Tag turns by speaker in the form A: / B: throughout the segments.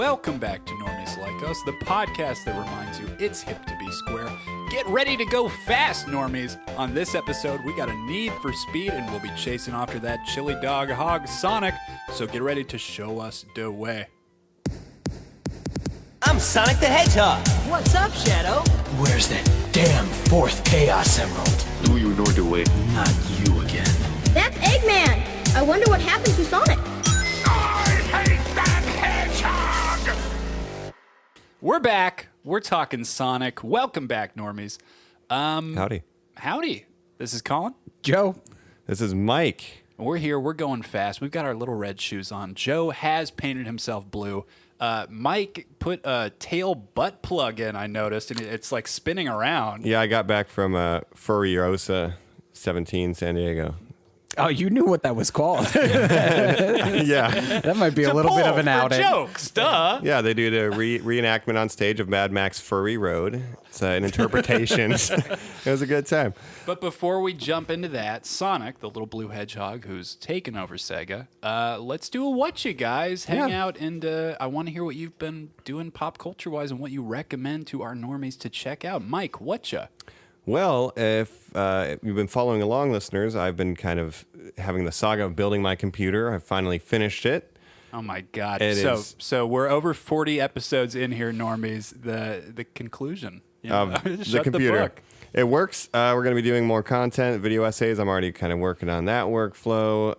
A: Welcome back to Normies Like Us, the podcast that reminds you it's hip to be square. Get ready to go fast, normies. On this episode, we got a need for speed, and we'll be chasing after that chili dog hog Sonic, so get ready to show us the way.
B: I'm Sonic the Hedgehog.
C: What's up, Shadow?
D: Where's that damn fourth Chaos Emerald?
E: Do you know the way?
D: Not you again.
F: That's Eggman! I wonder what happened to Sonic.
E: I hate that hedgehog!
A: We're back. We're talking Sonic. Welcome back, normies.
G: Howdy.
A: Howdy. This is Colin.
G: Joe. This is Mike.
A: We're here. We're going fast. We've got our little red shoes on. Joe has painted himself blue. Mike put a tail butt plug in, I noticed, and it's like spinning around.
G: Yeah, I got back from Furriosa 17 San Diego.
H: Oh, you knew what that was called.
G: Yeah.
H: That might be a little bit of an outing.
A: Jokes, duh.
G: Yeah, they do the reenactment on stage of Mad Max Furry Road. It's an interpretation. It was a good time.
A: But before we jump into that, Sonic, the little blue hedgehog who's taken over Sega, let's do a what you guys. Hang out, and I want to hear what you've been doing pop culture-wise and what you recommend to our normies to check out. Mike, what ya?
G: Well, if you've been following along, listeners, I've been kind of having the saga of building my computer. I've finally finished it.
A: Oh my God!
G: So
A: we're over 40 episodes in here, normies. The conclusion
G: of
A: Shut
G: the computer.
A: The book.
G: It works. We're going to be doing more content, video essays. I'm already kind of working on that workflow,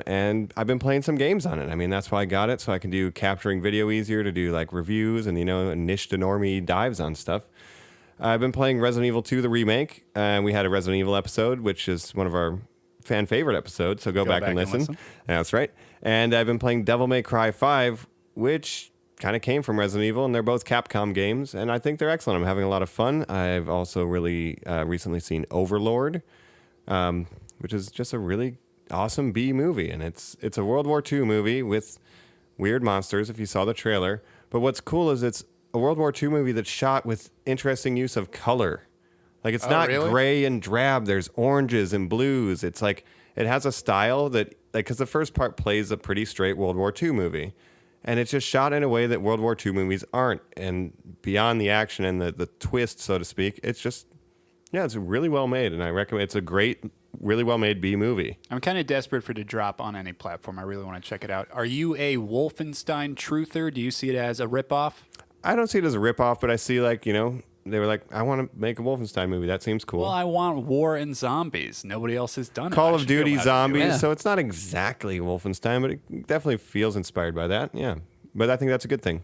G: and I've been playing some games on it. I mean, that's why I got it, so I can do capturing video easier to do like reviews and niche to normie dives on stuff. I've been playing Resident Evil 2, the remake, and we had a Resident Evil episode, which is one of our fan favorite episodes, so go back and listen. That's right. And I've been playing Devil May Cry 5, which kind of came from Resident Evil, and they're both Capcom games, and I think they're excellent. I'm having a lot of fun. I've also really recently seen Overlord, which is just a really awesome B movie, and it's a World War II movie with weird monsters, if you saw the trailer. But what's cool is it's a World War II movie that's shot with interesting use of color. Like, it's not
A: really?
G: gray and drab. There's oranges and blues. It's like, it has a style that, like, because the first part plays a pretty straight World War II movie. And it's just shot in a way that World War II movies aren't. And beyond the action and the twist, so to speak, it's just, yeah, it's really well made. And I recommend, it's a great, really well made B movie.
A: I'm kind of desperate for it to drop on any platform. I really want to check it out. Are you a Wolfenstein truther? Do you see it as a ripoff?
G: I don't see it as a ripoff, but I see, like, they were like, I want to make a Wolfenstein movie. That seems cool.
A: Well, I want war and zombies. Nobody else has done it.
G: Call of Duty zombies.
H: Yeah.
G: So it's not exactly Wolfenstein, but it definitely feels inspired by that. Yeah. But I think that's a good thing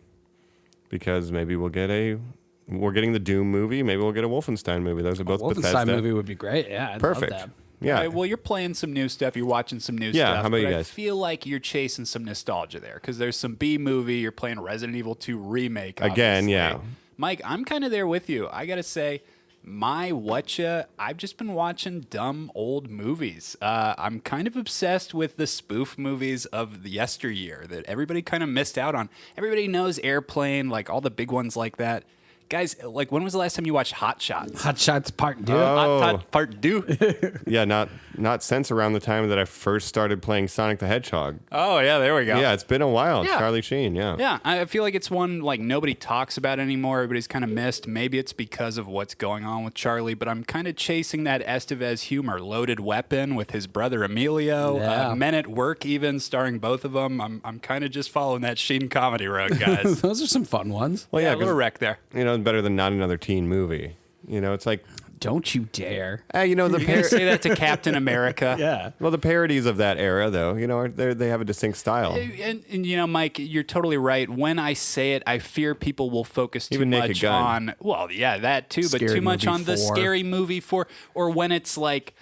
G: because maybe we're getting the Doom movie. Maybe we'll get a Wolfenstein movie. Those are both Bethesda.
H: Wolfenstein movie would be great. Yeah, I'd
G: Perfect.
H: love that.
G: Yeah.
A: Right, well, you're playing some new stuff. You're watching some new stuff.
G: Yeah, how about you
A: but
G: guys?
A: I feel like you're chasing some nostalgia there because there's some B movie. You're playing Resident Evil 2 remake.
G: Again,
A: obviously.
G: yeah.
A: Mike, I'm kind of there with you. I got to say, I've just been watching dumb old movies. I'm kind of obsessed with the spoof movies of the yesteryear that everybody kind of missed out on. Everybody knows Airplane, like all the big ones like that. Guys, like, when was the last time you watched Hot Shots?
H: Hot Shots Part 2.
A: Hot Part 2.
G: Yeah, not since around the time that I first started playing Sonic the Hedgehog.
A: Oh, yeah, there we go.
G: Yeah, it's been a while.
A: Yeah.
G: Charlie Sheen, yeah.
A: Yeah, I feel like it's one like nobody talks about anymore. Everybody's kind of missed. Maybe it's because of what's going on with Charlie, but I'm kind of chasing that Estevez humor. Loaded Weapon with his brother Emilio.
H: Yeah.
A: Men at Work even, starring both of them. I'm kind of just folling that Sheen comedy road, guys.
H: Those are some fun ones.
A: a
G: Well, yeah,
A: little
G: 'cause,
A: wreck there.
G: better than not another teen movie. It's like,
H: Don't you dare.
G: the
A: You're going to say that to Captain America?
H: Yeah.
G: well, the parodies of that era, though, they have a distinct style.
A: And Mike, you're totally right. When I say it, I fear people will focus too
G: Even Naked
A: much
G: Gun.
A: on, well, yeah, that too, but
H: Scary
A: too much
H: Movie
A: on the
H: 4.
A: Scary Movie 4, or when it's like,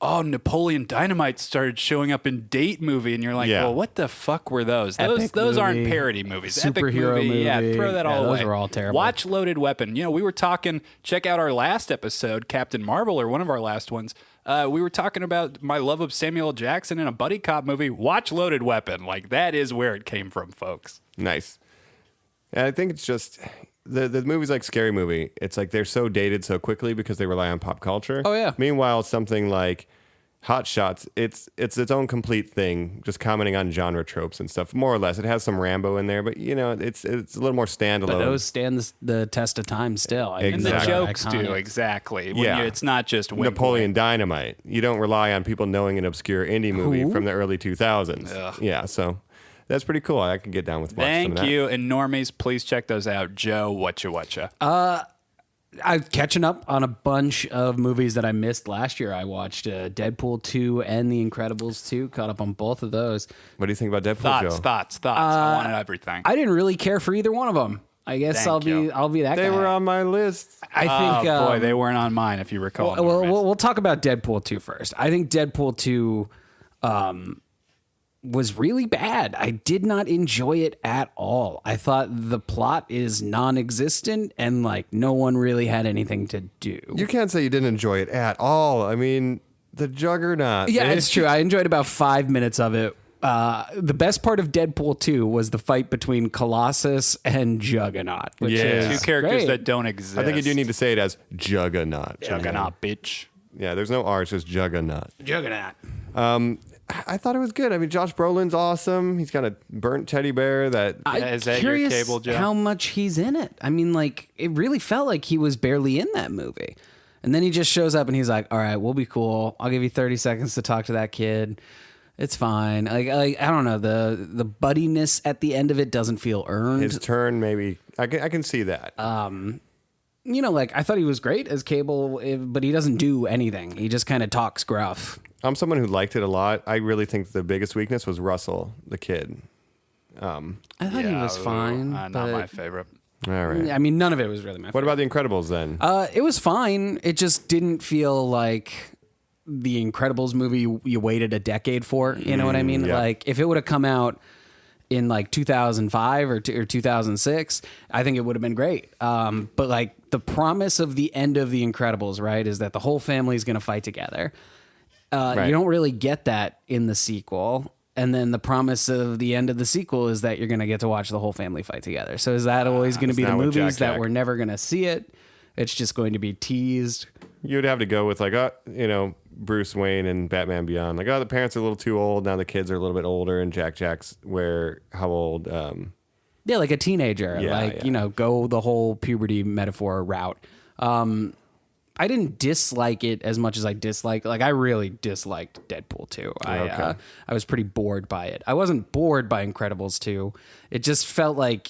A: oh, Napoleon Dynamite started showing up in Date Movie, and you're like,
G: Yeah.
A: well, what the fuck were those?
H: Epic
A: Those aren't
H: movie,
A: parody movies.
H: superhero
A: Epic movie, yeah,
H: movie.
A: throw that
H: Yeah,
A: all
H: those
A: away.
H: are all terrible.
A: Watch Loaded Weapon. We were talking, check out our last episode, Captain Marvel, or one of our last ones. We were talking about my love of Samuel L. Jackson in a buddy cop movie. Watch Loaded Weapon. Like, that is where it came from, folks.
G: Nice. And I think it's just the movies like Scary Movie. It's like they're so dated so quickly because they rely on pop culture.
H: Oh, yeah.
G: Meanwhile, something like Hot Shots, it's its own complete thing, just commenting on genre tropes and stuff, more or less. It has some Rambo in there, but it's a little more standalone.
H: But those stand the test of time still. I mean,
A: And the
G: Exactly.
A: jokes
H: iconic.
A: do, exactly.
G: Yeah.
A: It's not just wink,
G: Napoleon
A: wink.
G: Dynamite. You don't rely on people knowing an obscure indie movie from the early 2000s. Yeah, so that's pretty cool. I can get down with watching some of
A: Thank
G: that.
A: you. And Normies, please check those out. Joe, whatcha?
H: I'm catching up on a bunch of movies that I missed last year. I watched Deadpool 2 and The Incredibles 2. Caught up on both of those.
G: What do you think about Deadpool, Joe?
A: Thoughts. I wanted everything.
H: I didn't really care for either one of them. I guess
A: Thank you.
H: I'll be that guy.
G: They were on my list.
H: I think.
A: Oh, boy, they weren't on mine, if you recall.
H: Well,
A: Normies.
H: we'll talk about Deadpool 2 first. I think Deadpool 2 was really bad. I did not enjoy it at all. I thought the plot is non-existent and like no one really had anything to do.
G: You can't say you didn't enjoy it at all. I mean, the Juggernaut.
H: Yeah, it's true. I enjoyed about 5 minutes of it. The best part of Deadpool 2 was the fight between Colossus and Juggernaut, which
G: Yeah.
H: is
A: Two characters
H: great.
A: that don't exist.
G: I think you do need to say it as Juggernaut.
A: Juggernaut, bitch.
G: Yeah, there's no R, it's just Juggernaut.
H: Juggernaut.
G: I thought it was good. I mean, Josh Brolin's awesome. He's got a burnt teddy bear that.
A: Is that your
H: Curious
A: cable, Joe?
H: how much he's in it. I mean, like, it really felt like he was barely in that movie. And then he just shows up and he's like, all right, we'll be cool. I'll give you 30 seconds to talk to that kid. It's fine. Like I don't know. The buddiness at the end of it doesn't feel earned.
G: His turn, maybe. I can see that.
H: Like, I thought he was great as Cable, but he doesn't do anything. He just kind of talks gruff.
G: I'm someone who liked it a lot. I really think the biggest weakness was Russell, the kid.
H: I thought he was fine.
A: Not
H: but-
A: my favorite.
G: All right.
H: I mean, none of it was really my
G: What
H: favorite.
G: about The Incredibles then?
H: It was fine. It just didn't feel like the Incredibles movie you waited a decade for. You know what I mean?
G: yeah.
H: Like, if it would have come out in like 2005 or 2006, I think it would have been great. But like the promise of the end of The Incredibles, right, is that the whole family is going to fight together.
G: Right.
H: You don't really get that in the sequel. And then the promise of the end of the sequel is that you're going to get to watch the whole family fight together. So is that always going to be the
G: not with
H: movies
G: Jack
H: that
G: Jack.
H: we're never going to see it? It's just going to be teased.
G: You'd have to go with like, Bruce Wayne and Batman Beyond. Like, the parents are a little too old. Now the kids are a little bit older, and Jack's how old?
H: Yeah, like a teenager.
G: Yeah, yeah.
H: Go the whole puberty metaphor route. I didn't dislike it as much as I disliked. Like, I really disliked Deadpool 2. I was pretty bored by it. I wasn't bored by Incredibles 2. It just felt like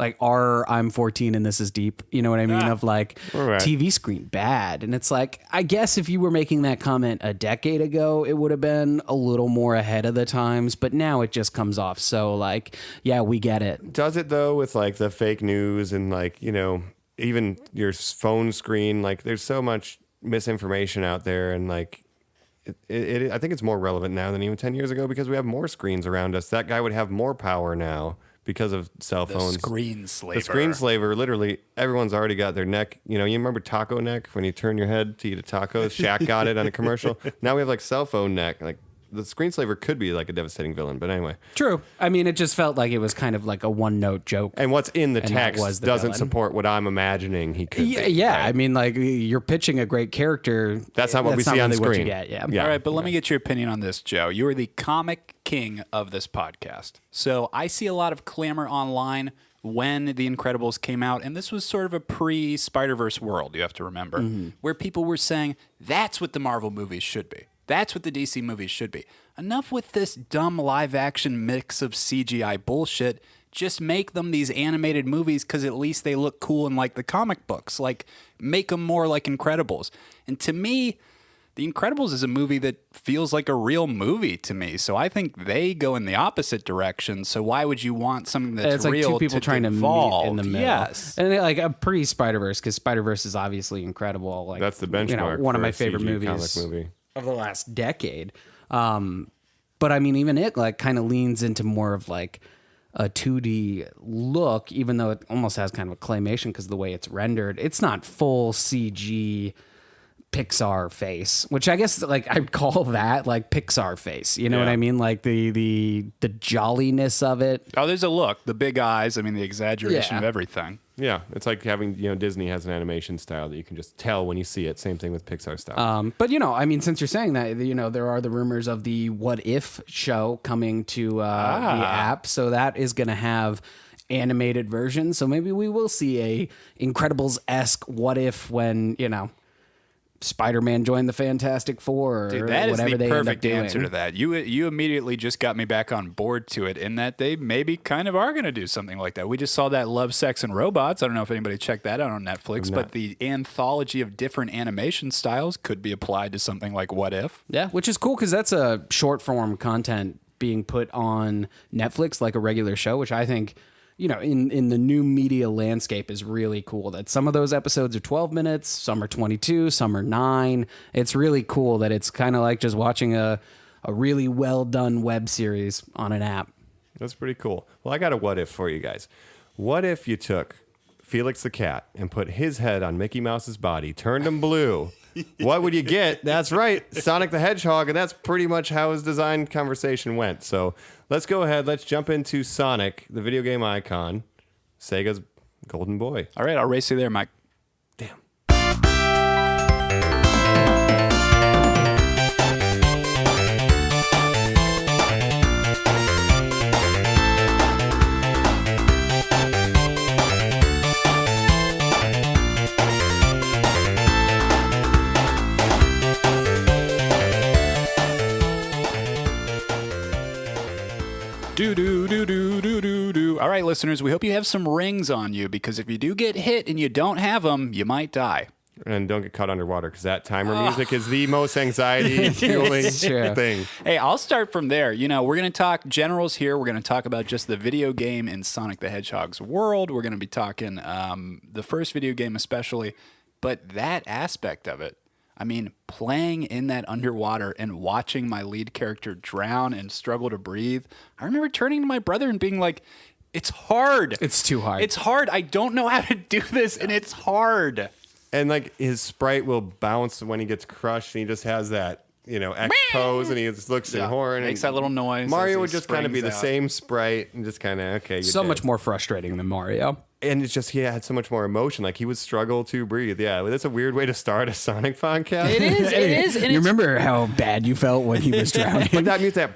H: I'm 14 and this is deep. You know what I mean? Of like
G: Right.
H: TV screen bad. And it's like, I guess if you were making that comment a decade ago, it would have been a little more ahead of the times. But now it just comes off so like, yeah, we get it.
G: Does it though with like the fake news and like, even your phone screen? Like, there's so much misinformation out there, and like, I think it's more relevant now than even 10 years ago because we have more screens around us. That guy would have more power now because of cell phones.
A: Screenslaver.
G: The screenslaver, literally, everyone's already got their neck. You remember taco neck when you turn your head to eat a taco? Shaq got it on a commercial. Now we have like cell phone neck. Like, the screenslaver could be like a devastating villain, but anyway.
H: True. I mean, it just felt like it was kind of like a one-note joke.
G: And what's in the
H: And that
G: text
H: was the
G: doesn't
H: villain.
G: support what I'm imagining he could
H: Yeah,
G: be.
H: yeah.
G: right?
H: I mean, like, you're pitching a great character.
G: That's not what we see on
H: really what you
G: screen.
H: get, yeah.
G: Yeah.
A: All right, but let me get your opinion on this, Joe. You are the comic king of this podcast. So I see a lot of clamor online when The Incredibles came out, and this was sort of a pre-Spider-Verse world, you have to remember, where people were saying, that's what the Marvel movies should be. That's what the DC movies should be. Enough with this dumb live-action mix of CGI bullshit. Just make them these animated movies because at least they look cool in like the comic books. Like, make them more like Incredibles. And to me, The Incredibles is a movie that feels like a real movie to me. So I think they go in the opposite direction. So why would you want something that's
H: It's like
A: real
H: two people trying to
A: evolve?
H: meet in the middle.
A: Yes.
H: And like a pre-Spider-Verse, because Spider-Verse is obviously incredible. Like,
G: That's the benchmark.
H: one of
G: for
H: my
G: a
H: favorite
G: CG
H: movies
G: comic movie.
H: of the last decade. But I mean, even it like kind of leans into more of like a 2D look, even though it almost has kind of a claymation because of the way it's rendered. It's not full CG Pixar face, which I guess like I'd call that like Pixar face. You know what
G: Yeah.
H: I mean? Like the jolliness of it.
A: Oh, there's a look, the big eyes. I mean, the exaggeration
H: Yeah.
A: of everything.
G: Yeah, it's like having, Disney has an animation style that you can just tell when you see it. Same thing with Pixar style.
H: But I mean, since you're saying that, there are the rumors of the What If show coming to the app, so that is going to have animated versions. So maybe we will see a Incredibles-esque What If when Spider-Man joined the Fantastic Four, or
A: Dude, that is
H: whatever
A: the
H: they end up
A: perfect
H: doing.
A: answer to that. You immediately just got me back on board to it in that they maybe kind of are going to do something like that. We just saw that Love, Sex, and Robots. I don't know if anybody checked that out on Netflix, but the anthology of different animation styles could be applied to something like What If.
H: Yeah, which is cool because that's a short form content being put on Netflix like a regular show, which I think, in the new media landscape is really cool. That some of those episodes are 12 minutes, some are 22, some are 9. It's really cool that it's kind of like just watching a really well done web series on an app.
G: That's pretty cool. Well, I got a what if for you guys. What if you took Felix the cat and put his head on Mickey Mouse's body, turned him blue? What would you get? That's right, Sonic the Hedgehog, and that's pretty much how his design conversation went. So let's go ahead. Let's jump into Sonic, the video game icon, Sega's golden boy.
A: All right, I'll race you there, Mike.
G: Damn.
A: Do. All right, listeners, we hope you have some rings on you, because if you do get hit and you don't have them, you might die.
G: And don't get caught underwater, because that timer music is the most anxiety-fueling
H: It's true.
G: thing.
A: Hey, I'll start from there. We're going to talk generals here. We're going to talk about just the video game in Sonic the Hedgehog's world. We're going to be talking the first video game especially, but that aspect of it, I mean, playing in that underwater and watching my lead character drown and struggle to breathe. I remember turning to my brother and being like, it's hard.
H: It's too hard.
A: It's hard. I don't know how to do this, and it's hard.
G: And like his sprite will bounce when he gets crushed, and he just has that, X pose, and he just looks in horror and
A: Makes that little noise.
G: Mario
A: as
G: would
A: he
G: just kind of be the
A: springs out.
G: same sprite and just kind of okay.
H: So much more frustrating than Mario.
G: And it's just he had so much more emotion. Like he would struggle to breathe. Yeah, that's a weird way to start a Sonic podcast.
A: It is. And
H: You
A: it's
H: remember how bad you felt when he was drowning?
G: Like that music.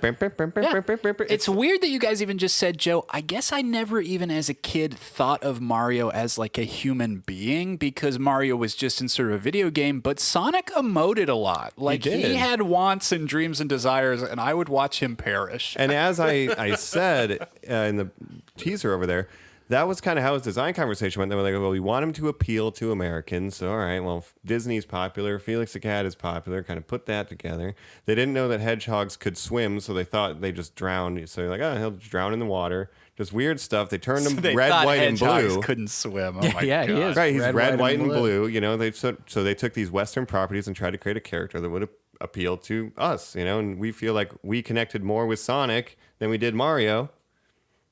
A: It's weird that you guys even just said, Joe, I guess I never even as a kid thought of Mario as like a human being, because Mario was just in sort of a video game, but Sonic emoted a lot. Like
G: did.
A: he had wants and dreams and desires, and I would watch him perish.
G: And as I said in the teaser over there, that was kind of how his design conversation went. They were like, well, we want him to appeal to Americans. So, all right, well, Disney's popular. Felix the Cat is popular. Kind of put that together. They didn't know that hedgehogs could swim, so they thought they just drowned. So they're like, oh, he'll just drown in the water. Just weird stuff. They turned him
A: They
G: red,
A: thought
G: white, and
A: hedgehogs
G: blue.
A: couldn't swim. Oh my
H: yeah, he
A: God.
H: is.
G: Right, he's red, white, and
H: blue.
G: blue. So they took these Western properties and tried to create a character that would appeal to us. And we feel like we connected more with Sonic than we did Mario.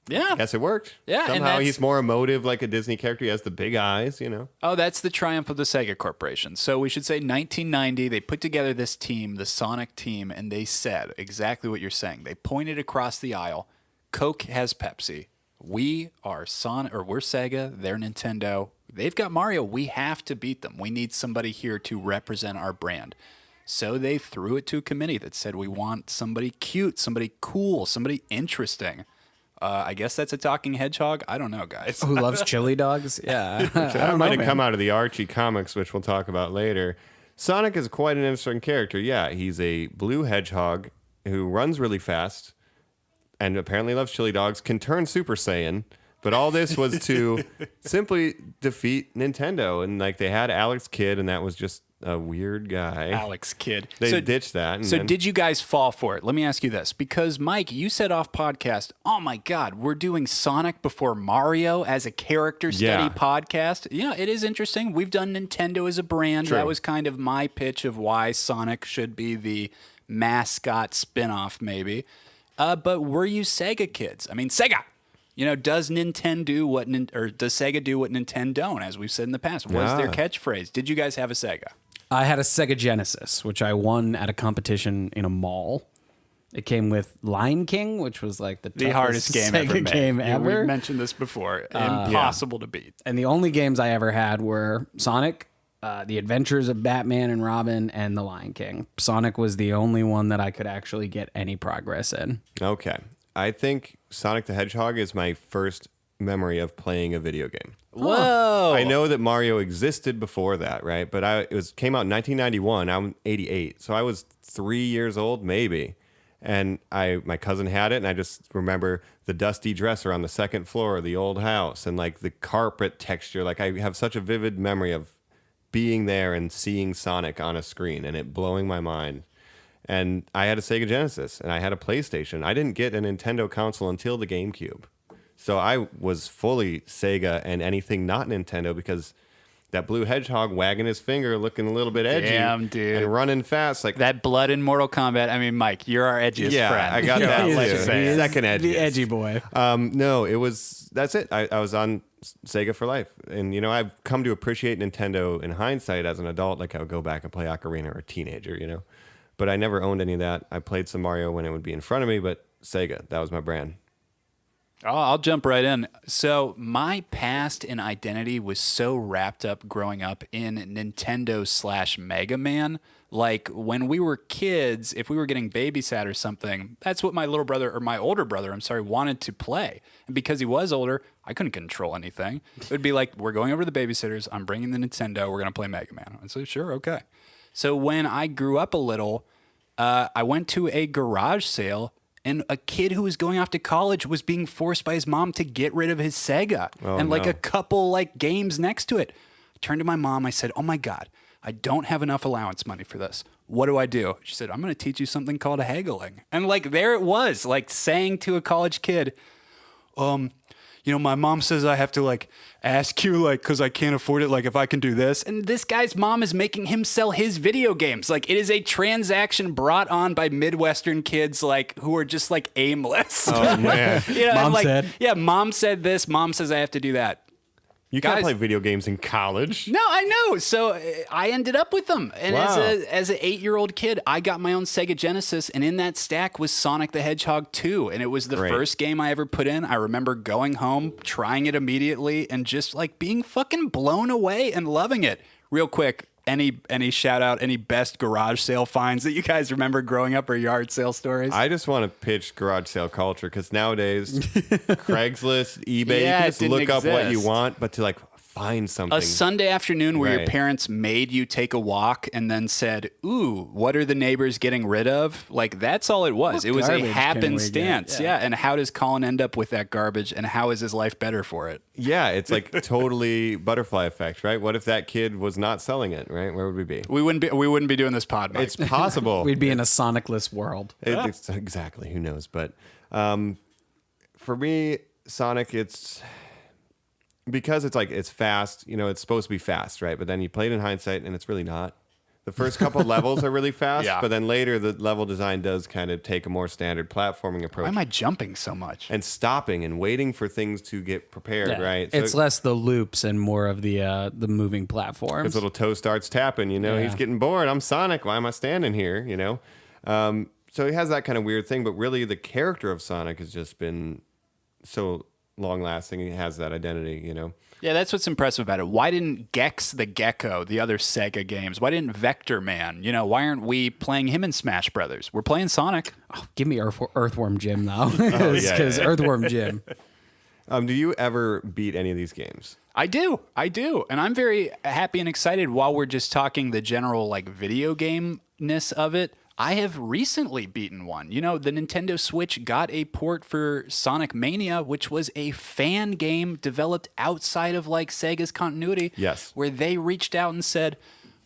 A: Yeah.
G: Guess it worked.
A: Yeah, and
G: Somehow
A: that's-
G: he's more emotive, like a Disney character. He has the big eyes.
A: Oh, that's the triumph of the Sega Corporation. So we should say 1990, they put together this team, the Sonic team, and they said exactly what you're saying. They pointed across the aisle. Coke has Pepsi. We are we're Sega, they're Nintendo. They've got Mario. We have to beat them. We need somebody here to represent our brand. So they threw it to a committee that said, we want somebody cute, somebody cool, somebody interesting. I guess that's a talking hedgehog. I don't know, guys.
H: Who loves chili dogs? Yeah.
G: That might have come out of the Archie comics, which we'll talk about later. Sonic is quite an interesting character. Yeah, he's a blue hedgehog who runs really fast and apparently loves chili dogs, can turn Super Saiyan. But all this was to simply defeat Nintendo. And like they had Alex Kidd, and that was just a weird guy.
A: Alex Kidd.
G: They ditched that. And
A: So
G: then-
A: did you guys fall for it? Let me ask you this. Because, Mike, you said off podcast, oh, my God, we're doing Sonic before Mario as a character study
G: Yeah.
A: podcast. It is interesting. We've done Nintendo as a brand.
G: True.
A: That was kind of my pitch of why Sonic should be the mascot spinoff, maybe. But were you Sega kids? I mean, Sega! Does Nintendo do does Sega do what Nintendo don't, as we've said in the past? Was their
G: Yeah.
A: catchphrase? Did you guys have a Sega?
H: I had a Sega Genesis, which I won at a competition in a mall. It came with Lion King, which was like the
A: hardest game
H: Sega
A: ever made.
H: game
A: Yeah,
H: ever.
A: we've mentioned this before. Impossible to beat.
H: And the only games I ever had were Sonic, The Adventures of Batman and Robin, and The Lion King. Sonic was the only one that I could actually get any progress in.
G: Okay. I think Sonic the Hedgehog is my first memory of playing a video game.
A: Whoa!
G: I know that Mario existed before that, right? But came out in 1991. I'm 88, so I was 3 years old, maybe. And my cousin had it, and I just remember the dusty dresser on the second floor of the old house, and like the carpet texture. Like I have such a vivid memory of being there and seeing Sonic on a screen, and it blowing my mind. And I had a Sega Genesis, and I had a PlayStation. I didn't get a Nintendo console until the GameCube. So I was fully Sega and anything not Nintendo, because that blue hedgehog wagging his finger, looking a little bit edgy,
A: Damn, dude.
G: and running fast, like
A: That blood in Mortal Kombat. I mean, Mike, you're our edgiest
G: yeah,
A: friend.
G: I got that.
A: Let's
G: too.
A: just say it.
G: Second edgy,
H: The edgy boy.
G: No, that's it. I was on Sega for life, and I've come to appreciate Nintendo in hindsight as an adult. Like I would go back and play Ocarina or a teenager, but I never owned any of that. I played some Mario when it would be in front of me, but Sega, that was my brand.
A: Oh, I'll jump right in. So my past and identity was so wrapped up growing up in Nintendo / Mega Man. Like when we were kids, if we were getting babysat or something, that's what my little brother, or my older brother, wanted to play. And because he was older, I couldn't control anything. It would be like, we're going over to the babysitters. I'm bringing the Nintendo. We're going to play Mega Man. I said, sure, okay. So when I grew up a little, I went to a garage sale, and a kid who was going off to college was being forced by his mom to get rid of his Sega and like
G: no.
A: a couple like games next to it. I turned to my mom. I said, oh my God, I don't have enough allowance money for this. What do I do? She said, I'm going to teach you something called haggling. And like, there it was, like saying to a college kid, my mom says I have to like ask you like, cause I can't afford it. Like if I can do this. And this guy's mom is making him sell his video games. Like it is a transaction brought on by Midwestern kids, like who are just like aimless.
G: Oh man,
H: Mom said.
A: Yeah, mom said this. Mom says I have to do that.
G: you can't
A: Guys-
G: play video games in college.
A: No, I know. So I ended up with them. And
G: Wow.
A: as an 8-year-old kid, I got my own Sega Genesis, and in that stack was Sonic the Hedgehog 2. And it was the
G: Great.
A: first game I ever put in. I remember going home, trying it immediately, and just like being fucking blown away and loving it. Real quick, any shout out, any best garage sale finds that you guys remember growing up, or yard sale stories?
G: I just want to pitch garage sale culture, because nowadays Craigslist, eBay,
A: Yeah,
G: you can
A: it
G: just
A: didn't
G: look up what you
A: exist.
G: want, but to like find something.
A: A Sunday afternoon where your
G: Right.
A: parents made you take a walk and then said, ooh, what are the neighbors getting rid of? Like, that's all it was.
H: What
A: It was a
H: garbage can we get?
A: happenstance.
H: Yeah.
A: Yeah. And how does Colin end up with that garbage, and how is his life better for it?
G: Yeah, it's like totally butterfly effect, right? What if that kid was not selling it, right? Where would we be?
A: We wouldn't be doing this pod, Mike.
G: It's possible.
H: We'd be in a Sonicless world.
G: It's exactly. Who knows? But for me, Sonic, it's because it's fast. It's supposed to be fast, right? But then you play it in hindsight, and it's really not. The first couple levels are really fast,
A: Yeah.
G: but then later the level design does kind of take a more standard platforming approach.
A: Why am I jumping so much?
G: And stopping and waiting for things to get prepared,
H: Yeah.
G: right?
H: It's less the loops and more of the moving platforms.
G: His little toe starts tapping,
H: Yeah.
G: he's getting bored. I'm Sonic. Why am I standing here? So he has that kind of weird thing, but really the character of Sonic has just been so long lasting. He has that identity,
A: Yeah, that's what's impressive about it. Why didn't Gex the Gecko, the other Sega games, why didn't Vector Man? Why aren't we playing him in Smash Brothers? We're playing Sonic.
H: Oh, give me Earthworm Jim though,
G: yeah,
H: because
G: yeah.
H: Earthworm Jim.
G: Do you ever beat any of these games?
A: I do. And I'm very happy and excited while we're just talking the general like video game-ness of it. I have recently beaten one. The Nintendo Switch got a port for Sonic Mania, which was a fan game developed outside of like Sega's continuity.
G: Yes.
A: Where they reached out and said,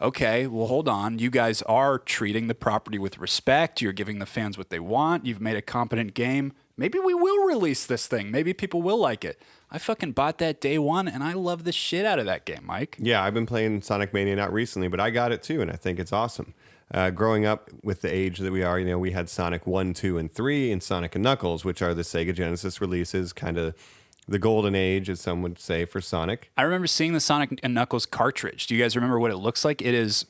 A: okay, well, hold on. You guys are treating the property with respect. You're giving the fans what they want. You've made a competent game. Maybe we will release this thing. Maybe people will like it. I fucking bought that day one, and I love the shit out of that game, Mike.
G: Yeah, I've been playing Sonic Mania not recently, but I got it too, and I think it's awesome. Growing up with the age that we are, we had Sonic 1, 2, and 3, and Sonic and Knuckles, which are the Sega Genesis releases, kind of the golden age, as some would say, for Sonic.
A: I remember seeing the Sonic and Knuckles cartridge. Do you guys remember what it looks like? It is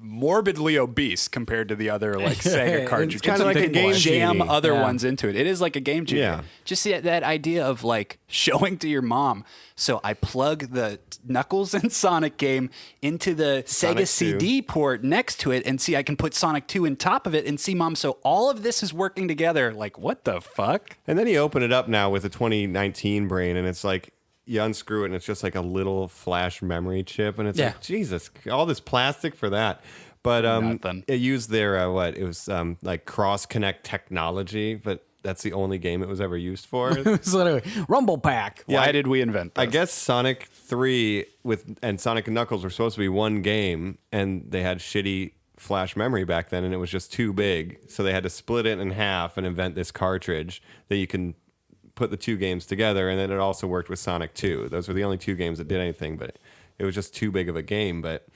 A: morbidly obese compared to the other like Sega cartridges.
G: kinda like
A: you
G: a
A: can
G: Game
A: jam
G: Genie.
A: other ones into it. It is like a Game Genie.
G: Yeah.
A: Just that idea of like showing to your mom. So I plug the Knuckles and Sonic game into the
G: Sonic
A: Sega CD port next to it, and see I can put Sonic 2 in top of it, and see mom. So all of this is working together. Like what the fuck?
G: And then you open it up now with a 2019 brain, and it's like you unscrew it, and it's just like a little flash memory chip, and it's like Jesus, all this plastic for that. But
A: Nothing.
G: it used their it was like cross connect technology, but that's the only game it was ever used for.
H: It's literally Rumble Pack.
A: Why did we invent this?
G: I guess Sonic 3 and Sonic and Knuckles were supposed to be one game, and they had shitty flash memory back then, and it was just too big. So they had to split it in half and invent this cartridge that you can put the two games together, and then it also worked with Sonic 2. Those were the only two games that did anything, but it was just too big of a game. But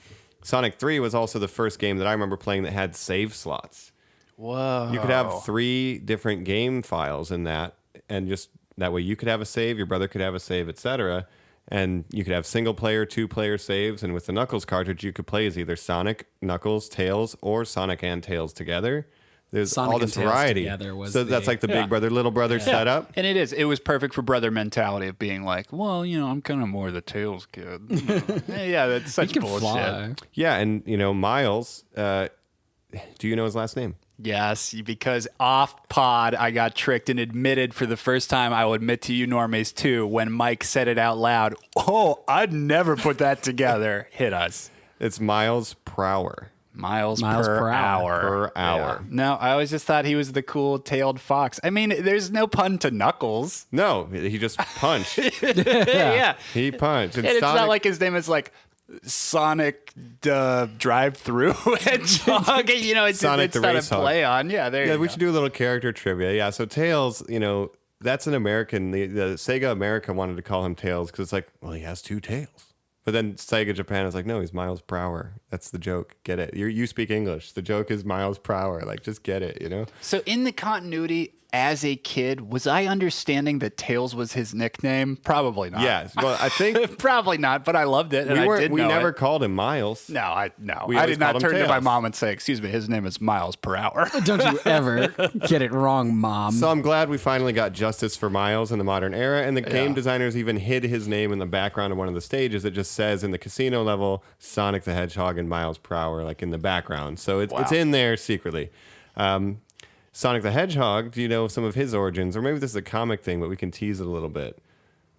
G: Sonic 3 was also the first game that I remember playing that had save slots.
A: Whoa.
G: You could have 3 different game files in that, and just that way you could have a save, your brother could have a save, etc. And you could have single player, 2-player saves. And with the Knuckles cartridge, you could play as either Sonic, Knuckles, Tails, or Sonic and Tails together. There's
H: Sonic
G: all this
H: and Tails
G: variety.
H: together was
G: So that's
H: the-
G: like the big brother, little brother setup.
A: And it was perfect for brother mentality of being like, well, I'm kind of more the Tails kid. Yeah, that's such
H: Can
A: bullshit.
H: fly.
G: Yeah, and Miles, do you know his last name?
A: Yes, because off pod, I got tricked and admitted for the first time, I will admit to you, Normies, too, when Mike said it out loud. Oh, I'd never put that together. Hit us.
G: It's Miles Prower.
A: Miles
H: per
A: per
H: hour.
G: Per hour.
A: Yeah. No, I always just thought he was the cool tailed fox. I mean, there's no pun to Knuckles.
G: No, he just punched.
A: Yeah.
G: He punched.
A: And it's not like his name is like Sonic Drive-Through Hedgehog. It's
G: Sonic
A: it's
G: the
A: not a
G: Racehog.
A: play on. Yeah, there
G: Yeah,
A: you
G: we
A: go.
G: should do a little character trivia. Yeah, so Tails, that's an American. The Sega America wanted to call him Tails because it's like, well, he has 2 tails. But then Sega Japan is like, no, he's Miles Prower. That's the joke. Get it? You speak English. The joke is Miles Prower. Like, just get it,
A: So in the continuity, as a kid, was I understanding that Tails was his nickname? Probably not.
G: Yes. Well, I think
A: Probably not, but I loved it, and
G: we
A: know
G: never
A: it.
G: called him Miles.
A: No, I
G: We
A: did
G: always
A: not
G: called him
A: turn to my
G: Tails.
A: mom and say, "Excuse me, his name is Miles per hour."
H: Don't you ever get it wrong, Mom.
G: So I'm glad we finally got justice for Miles in the modern era, and the game designers even hid his name in the background of one of the stages. It just says in the casino level, Sonic the Hedgehog and Miles Prower, like in the background. So it's in there secretly. Sonic the Hedgehog, do you know some of his origins? Or maybe this is a comic thing, but we can tease it a little bit.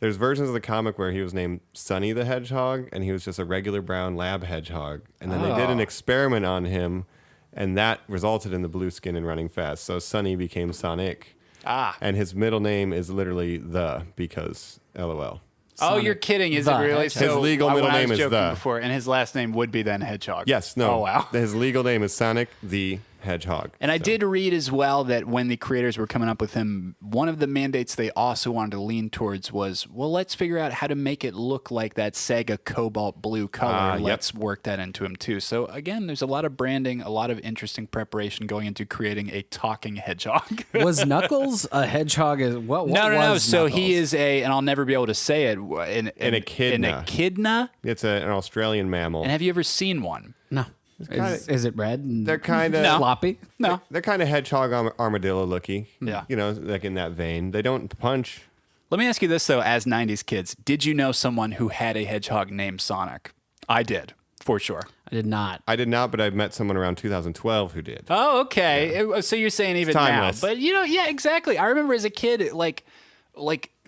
G: There's versions of the comic where he was named Sonny the Hedgehog, and he was just a regular brown lab hedgehog. And then they did an experiment on him, and that resulted in the blue skin and running fast. So Sonny became Sonic. And his middle name is literally because LOL.
A: Oh, you're kidding! Is it
H: the
A: really?
H: Hedgehog.
A: So
G: His legal
A: when
G: middle
A: I
G: name
A: was
G: is
A: joking
G: the.
A: before, and his last name would be then Hedgehog.
G: Yes, no.
A: Oh wow.
G: His legal name is Sonic the Hedgehog.
A: And I did read as well that when the creators were coming up with him, one of the mandates they also wanted to lean towards was, well, let's figure out how to make it look like that Sega cobalt blue color.
G: Yep.
A: Let's work that into him too. So again, there's a lot of branding, a lot of interesting preparation going into creating a talking hedgehog.
H: Was Knuckles a hedgehog? What
A: No.
H: was
A: So
H: Knuckles?
A: he is and I'll never be able to say it, an
G: echidna.
A: echidna.
G: It's an Australian mammal.
A: And have you ever seen one?
H: No. Is it red? And
G: They're kind of
A: No.
H: floppy?
A: No.
G: They're kind of hedgehog armadillo looky.
A: Yeah.
G: Like in that vein. They don't punch.
A: Let me ask you this, though, as 90s kids, did you know someone who had a hedgehog named Sonic? I did, for sure.
H: I did not.
G: I did not, but I met someone around 2012 who did.
A: Oh, okay. So you're saying even
G: timeless.
A: now. But, yeah, exactly. I remember as a kid, like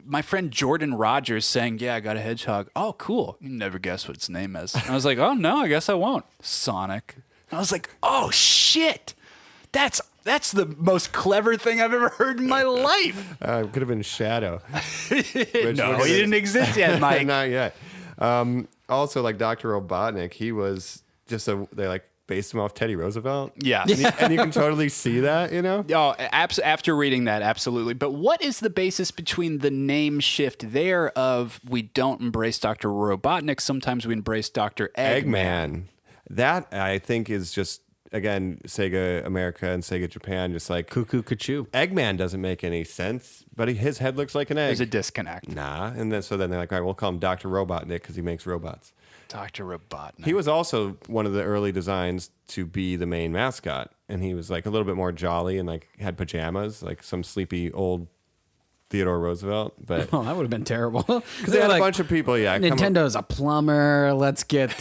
A: my friend Jordan Rogers saying, yeah, I got a hedgehog. Oh, cool. You never guess what its name is. And I was like, oh, no, I guess I won't. Sonic. And I was like, oh, shit. That's the most clever thing I've ever heard in my life.
G: It could have been Shadow.
A: No, he didn't exist yet, Mike.
G: Not yet. Also, like Dr. Robotnik, he was just they based him off Teddy Roosevelt.
A: Yeah.
G: And you can totally see that,
A: Oh, after reading that, absolutely. But what is the basis between the name shift there of we don't embrace Dr. Robotnik, sometimes we embrace Dr. Eggman?
G: Eggman. That, I think, is just again, Sega America and Sega Japan, just like
H: Cuckoo Cuckoo.
G: Eggman doesn't make any sense, but his head looks like an egg.
A: There's a disconnect.
G: Nah, and then they're like, all right, we'll call him Dr. Robotnik because he makes robots.
A: Dr. Robotnik.
G: He was also one of the early designs to be the main mascot, and he was like a little bit more jolly and like had pajamas, like some sleepy old Theodore Roosevelt. But
H: Oh, that would have been terrible. Because
G: they had a bunch of people, yeah.
H: Nintendo's a plumber. Let's get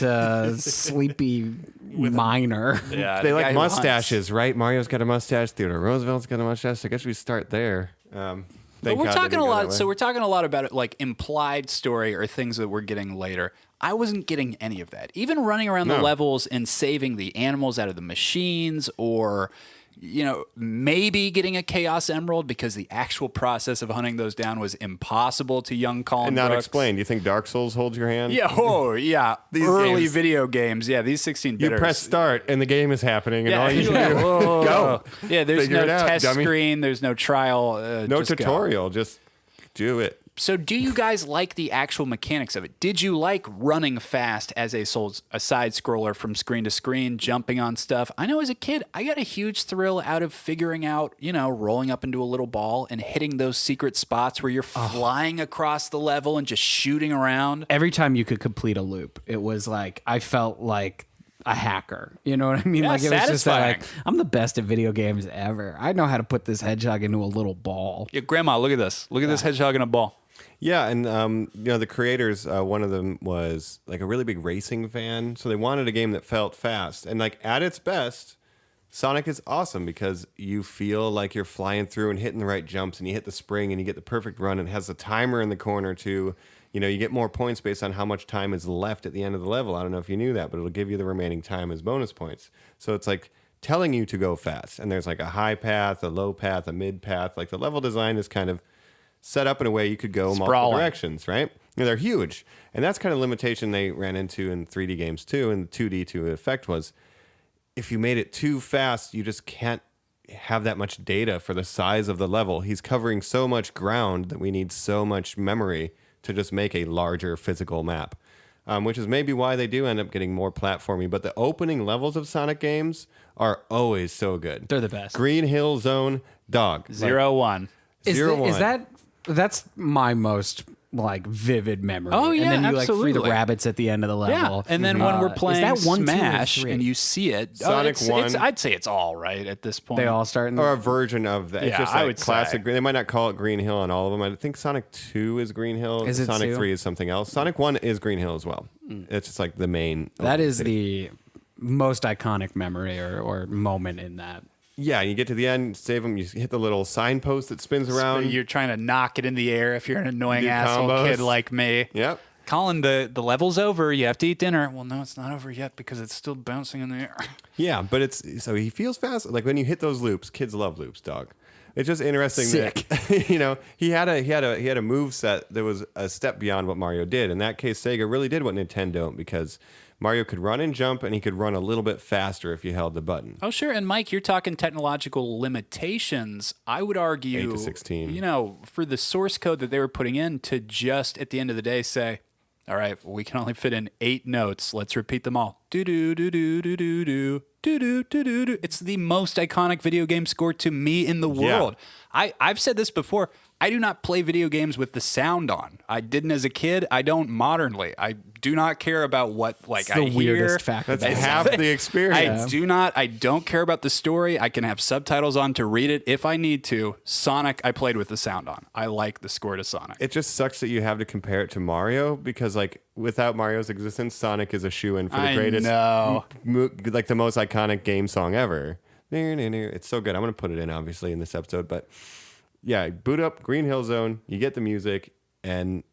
H: Sleepy Miner.
A: Yeah,
G: They
A: the guy
G: like
A: who hunts.
G: mustaches, right? Mario's got a mustache. Theodore Roosevelt's got a mustache. I guess we start there.
A: But we're talking a lot. So we're talking a lot about it, like implied story or things that we're getting later. I wasn't getting any of that. Even running around the levels and saving the animals out of the machines, or maybe getting a Chaos Emerald because the actual process of hunting those down was impossible to young Colin
G: And not
A: Brooks.
G: explained. Do you think Dark Souls holds your hand?
A: Yeah. Oh, yeah.
G: These
A: Early
G: games-
A: video games. Yeah. These 16
G: You
A: bitters.
G: press start and the game is happening, and
A: Yeah.
G: all you
A: Yeah.
G: do
A: Whoa.
G: go.
A: Yeah. There's
G: Figure
A: no
G: it out,
A: test
G: dummy.
A: screen. There's no trial.
G: No
A: just go.
G: tutorial. Just do it.
A: So do you guys like the actual mechanics of it? Did you like running fast as a side scroller from screen to screen, jumping on stuff? I know as a kid, I got a huge thrill out of figuring out, rolling up into a little ball and hitting those secret spots where you're flying across the level and just shooting around.
H: Every time you could complete a loop, it was like I felt like a hacker. You know what I mean?
A: Yeah,
H: like it was just that, like,
A: satisfying.
H: I'm the best at video games ever. I know how to put this hedgehog into a little ball.
A: Yeah, Grandma, look at this. Look at this hedgehog in a ball.
G: Yeah, and the creators, one of them was like a really big racing fan, so they wanted a game that felt fast. And like at its best, Sonic is awesome because you feel like you're flying through and hitting the right jumps, and you hit the spring and you get the perfect run. And it has a timer in the corner too. You get more points based on how much time is left at the end of the level. I don't know if you knew that, but it'll give you the remaining time as bonus points. So it's like telling you to go fast. And there's like a high path, a low path, a mid path. Like the level design is kind of set up in a way you could go multiple
A: Sprawling.
G: directions, right? They're huge. And that's kind of limitation they ran into in 3D games too, and 2D to effect was if you made it too fast, you just can't have that much data for the size of the level. He's covering so much ground that we need so much memory to just make a larger physical map, which is maybe why they do end up getting more platformy. But the opening levels of Sonic games are always so good.
H: They're the best.
G: Green Hill Zone, dog.
A: 0-1.
H: Is,
G: Zero
H: the-
G: one.
H: is that's my most like vivid memory.
A: Oh, yeah,
H: and then you like free
A: absolutely.
H: the rabbits at the end of the
A: Yeah,
H: level.
A: and then when we're
H: Is
A: playing
H: that 1, 2, or
A: Smash
H: 3?
A: and you see it,
G: Sonic
A: it's,
G: 1.
A: I'd say it's all right at this point.
H: They all start in
G: Or a version of that. It's
A: Yeah,
G: just
A: I
G: like
A: would
G: classic.
A: say.
G: They might not call it Green Hill on all of them. I think Sonic 2 is Green Hill.
H: Is it
G: Sonic
H: 2?
G: 3 is something else. Sonic 1 is Green Hill as well. It's just like the main.
H: That is the most iconic memory or moment in that.
G: Yeah, you get to the end, save them. You hit the little signpost that spins around.
A: You're trying to knock it in the air if you're an annoying
G: Do
A: asshole
G: combos.
A: kid like me.
G: Yep.
A: Colin, the level's over. You have to eat dinner. Well, no, it's not over yet because it's still bouncing in the air.
G: Yeah, but it's so he feels fast. Like when you hit those loops, kids love loops, dog. It's just interesting
H: Sick.
G: that he had a move set that was a step beyond what Mario did. In that case, Sega really did what Nintendo don't, because Mario could run and jump, and he could run a little bit faster if you held the button.
A: Oh, sure. And Mike, you're talking technological limitations. I would argue
G: 8 to 16.
A: For the source code that they were putting in to just at the end of the day say, all right, we can only fit in 8 notes. Let's repeat them all. Do do do do do do do do do do do do. It's the most iconic video game score to me in the world. I've said this before. I do not play video games with the sound on. I didn't as a kid. I don't modernly. I do not care about what
H: It's
A: I
H: the
A: hear.
H: weirdest fact.
G: That's
H: about it.
G: half the experience.
A: I don't care about the story. I can have subtitles on to read it if I need to. Sonic, I played with the sound on. I like the score to Sonic.
G: It just sucks that you have to compare it to Mario, because like without Mario's existence, Sonic is a shoe-in for the
A: I
G: greatest,
A: know.
G: like the most iconic game song ever. It's so good. I'm gonna put it in obviously in this episode, but yeah, boot up Green Hill Zone. You get the music, and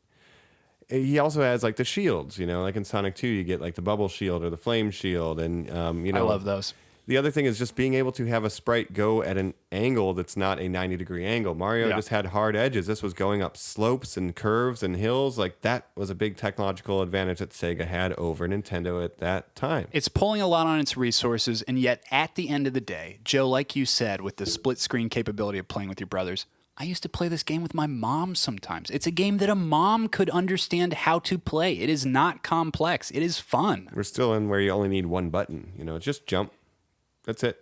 G: he also has like the shields. Like in Sonic 2, you get like the bubble shield or the flame shield, and
A: I love those.
G: The other thing is just being able to have a sprite go at an angle that's not a 90-degree angle. Mario
A: Yeah.
G: just had hard edges. This was going up slopes and curves and hills. Like that was a big technological advantage that Sega had over Nintendo at that time.
A: It's pulling a lot on its resources, and yet at the end of the day, Joe, like you said, with the split screen capability of playing with your brothers, I used to play this game with my mom sometimes. It's a game that a mom could understand how to play. It is not complex. It is fun.
G: We're still in where you only need one button. Just jump. That's it.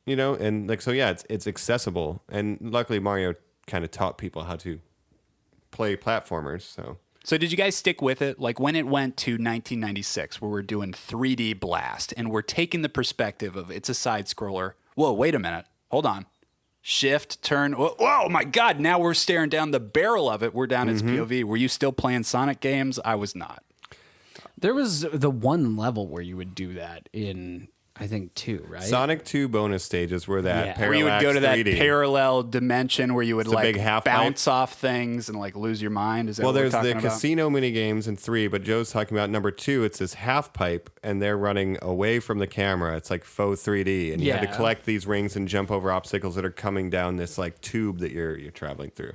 G: You know, and like so, yeah, it's accessible, and luckily Mario kind of taught people how to play platformers.
A: So did you guys stick with it? Like when it went to 1996, where we're doing 3D Blast, and we're taking the perspective of it's a side scroller. Whoa, wait a minute, hold on. Shift, turn. Whoa, my God! Now we're staring down the barrel of it. We're down its POV. Were you still playing Sonic games? I was not.
H: There was the one level where you would do that in, I think, 2, right?
G: Sonic 2 bonus stages were that
H: Yeah.
G: parallax
A: Where you would go to that
G: 3D.
A: parallel dimension where you would
G: It's a
A: like
G: big half
A: bounce off things and like lose your mind. Is that
G: Well,
A: what we're
G: there's the
A: talking about?
G: casino mini games in 3, but Joe's talking about number 2. It's this half pipe, and they're running away from the camera. It's like faux 3D, and you have to
H: Yeah.
G: collect these rings and jump over obstacles that are coming down this like tube that you're traveling through.